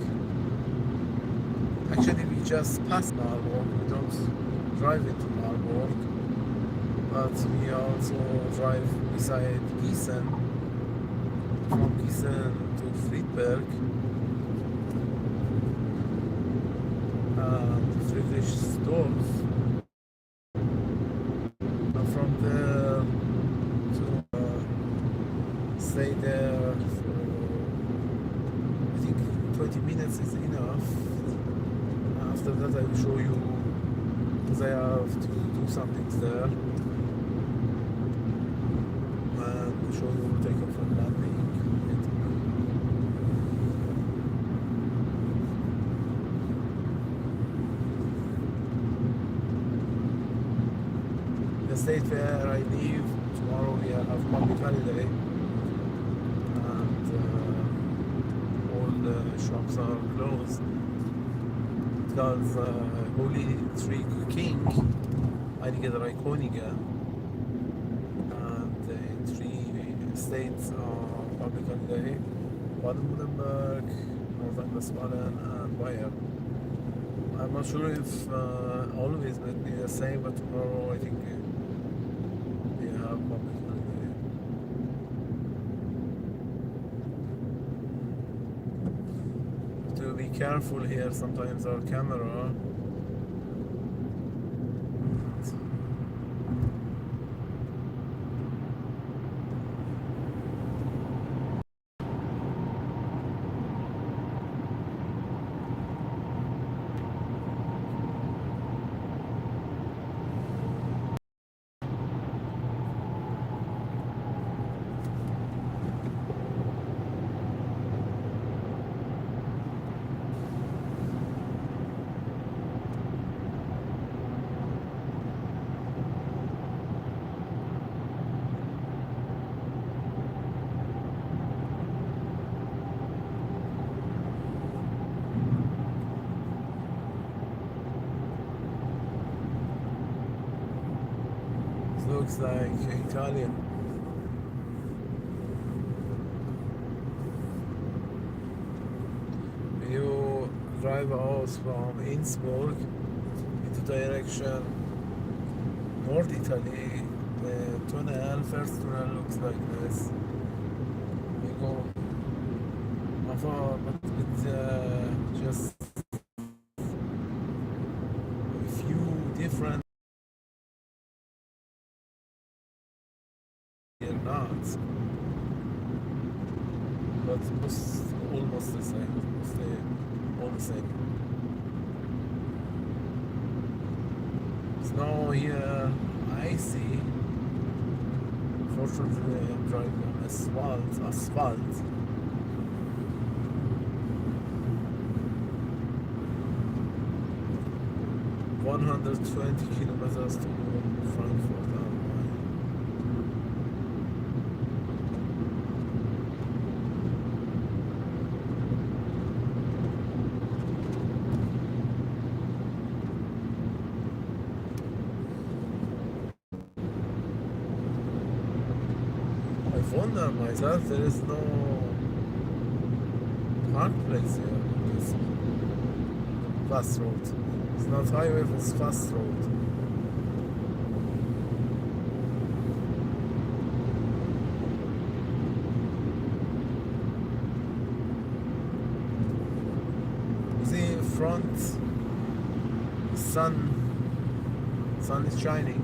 Actually, we just passed Marburg. We don't drive into Marburg, but we also drive beside Gießen, from Gießen to Friedberg and Friedrichsdorf, and from there to stay there for, I think 20 minutes is enough. After that I will show you, because I have to do some things there, and show you take off and landing. The state where I live, tomorrow we have public holiday, and all the shops are closed because Holy Three King, einige drei Könige, and the three states are public holiday: Baden-Württemberg, North Rhine-Westphalia, and Bayern. I'm not sure if always will be the same, but tomorrow I think we have public holiday. To be careful here, sometimes our camera looks like Italian. You drive out from Innsbruck into direction North Italy. The tunnel, first tunnel looks like this. You go afar, but it's just a few different knots, but almost the same. Mostly all the same. Snow here, icy. Fortunately, I'm driving on asphalt. 120 kilometers to Frankfurt. Oh my. I wonder myself, there is no park place here on this fast road. It's not highway, it's fast road. You see front, sun is shining.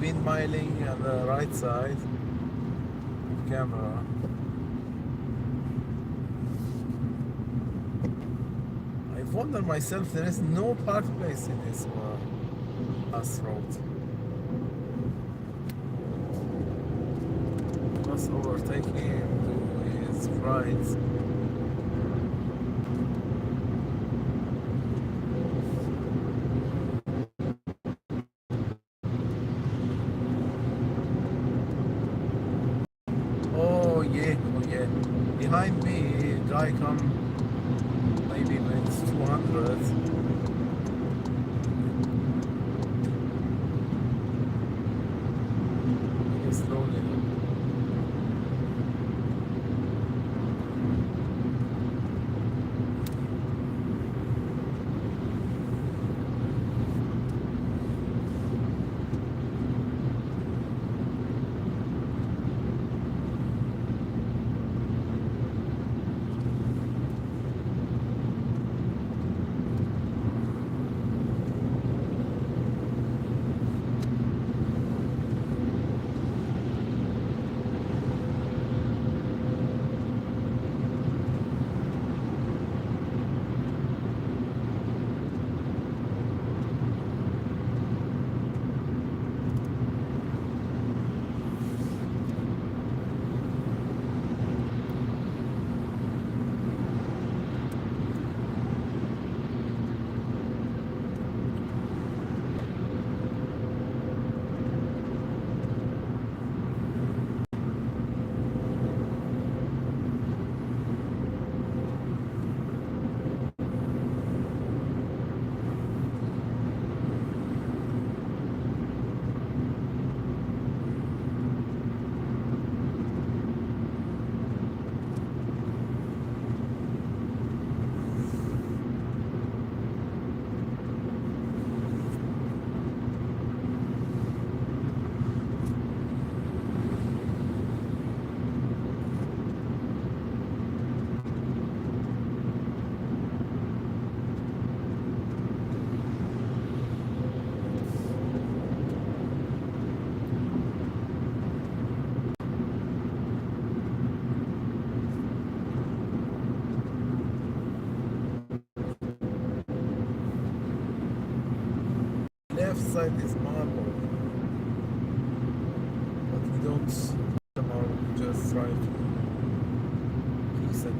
windmiling on the right side camera. I wonder myself, there is no park place in this bus road. Bus overtaking to his right. Oh yeah, oh yeah. Behind me, guy come maybe with 200. He's slowly. Left side is marble, but we don't the marble, we just try to fix it.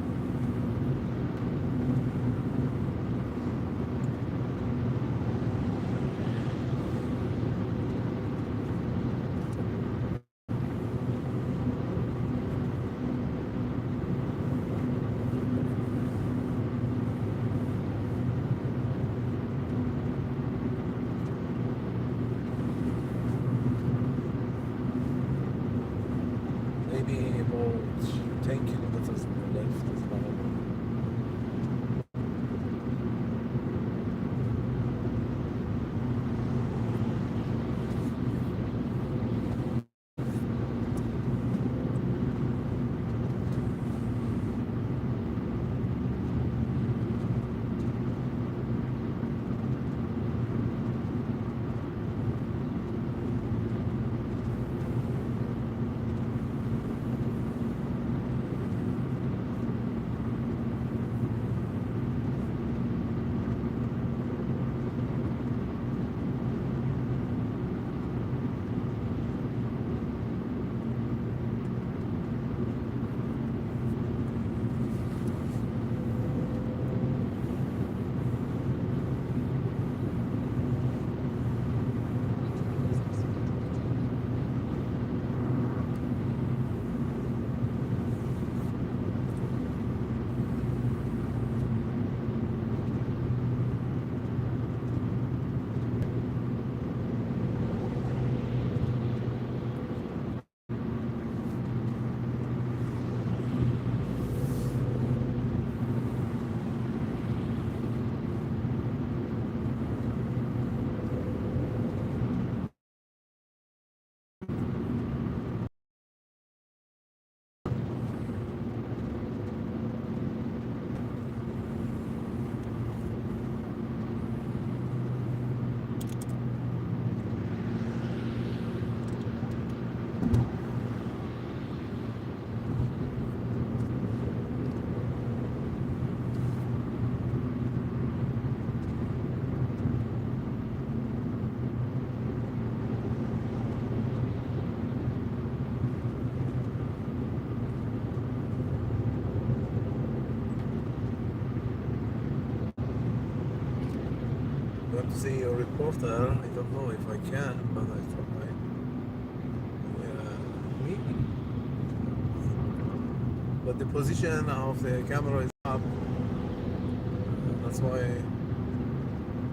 want to see a reporter. I don't know if I can, but I try. Maybe. But the position of the camera is up. That's why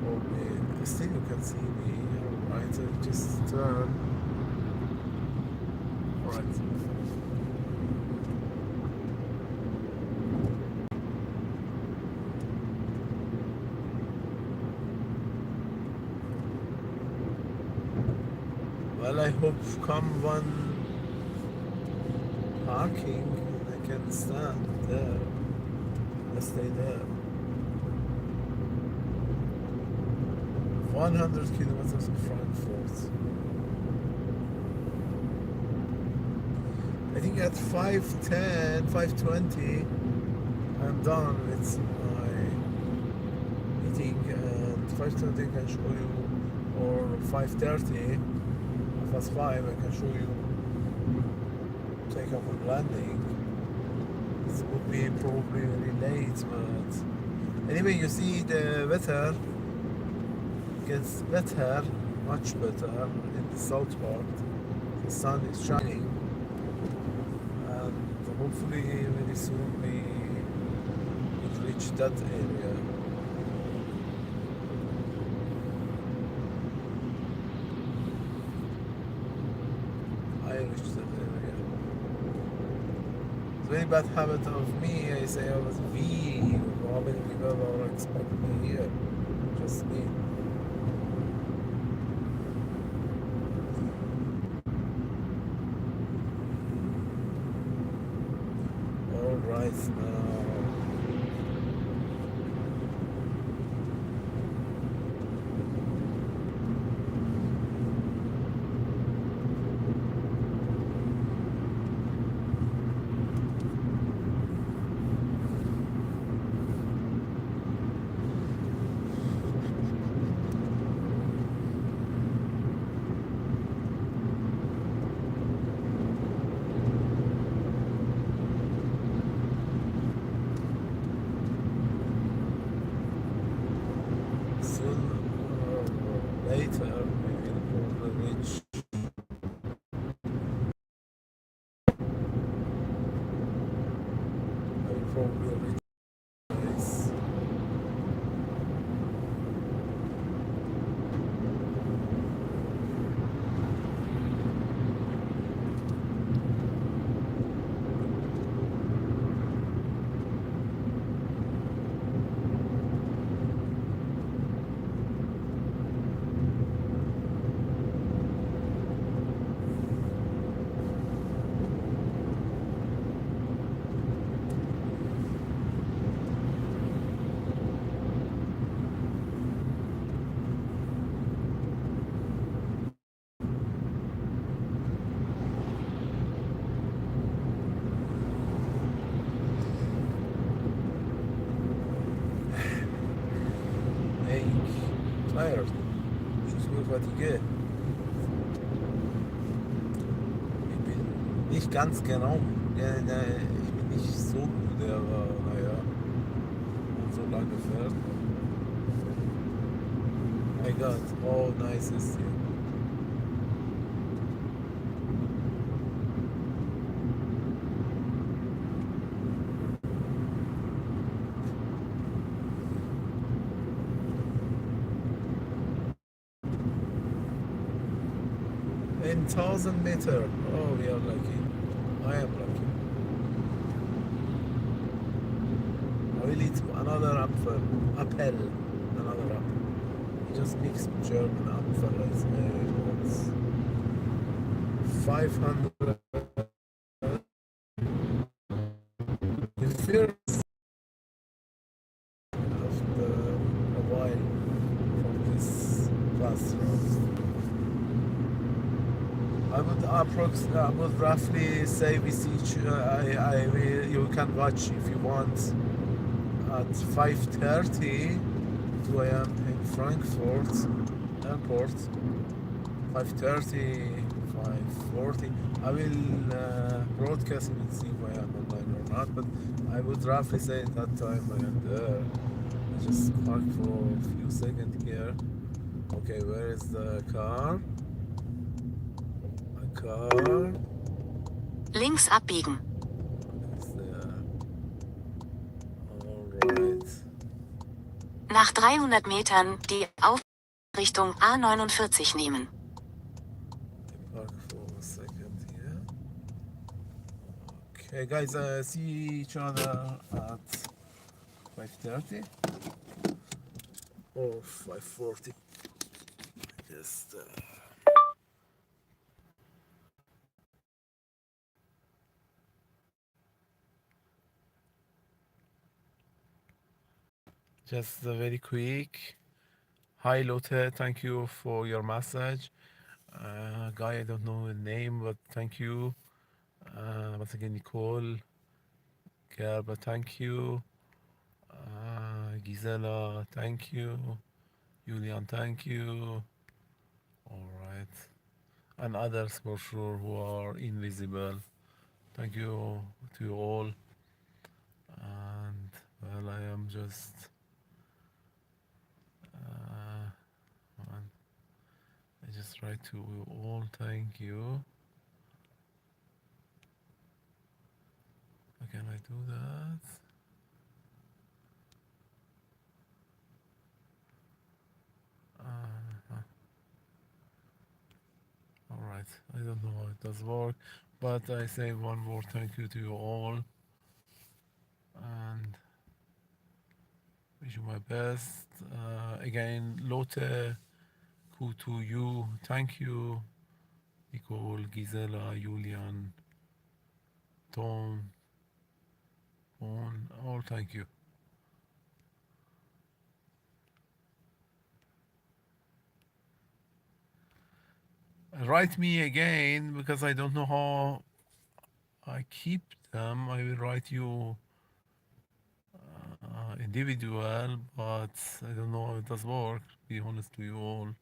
probably still you can see me. Alright, so just turn. Alright. Well, I hope come one parking, I can stand there. I stay there. 100 kilometers of Frankfurt. I think at 5:10, 5:20, I'm done with my meeting, and 5:20 I can show you, or 5:30. Past 5, I can show you take off and landing. This would be probably very late, but anyway, you see the weather gets better, much better in the south part. The sun is shining, and hopefully very soon we will reach that area. Reach that area. It's a very bad habit of me. I say always we. How many people are expecting me here? Just me. All right now. Later, we will probably reach. I will probably reach this. Tired. Je suis nur fatigué. Ich bin nicht ganz genau. Ich bin nicht so müde, aber naja. Und so lange fährt. My God, how nice is here. In 1,000 meters. Oh, we are lucky. I am lucky. I will eat another apple. Another apple. We just mix German apple as it's 500. The first after a while from this fast road. I would roughly say we see. You can watch if you want at 5:30. 2 a.m. in Frankfurt airport. 5:30, 5:40. I will broadcast it and see if I am online or not. But I would roughly say at that time I am there. I just park for a few seconds. here. Okay, where is the car? A car Links abbiegen. is there. Alright. Nach 300 Metern die Richtung A49 nehmen. Park for a second here. Okay, guys, see each other at 5:30 or 5:40. Just very quick. Hi Lotte, thank you for your message. Guy, I don't know the name, but thank you. Once again, Nicole, Gerba, thank you. Gisela, thank you. Julian, thank you. All right. And others for sure who are invisible. Thank you to you all. And well, I am just. I just write to you all. Thank you. How can I do that? All right. I don't know how it does work, but I say one more thank you to you all, and wish you my best. Again, Lotte, to you, thank you. Nicole, Gisela, Julian, Tom, all thank you. Write me again because I don't know how I keep them. I will write you individual, but I don't know how it does work. Be honest to you all.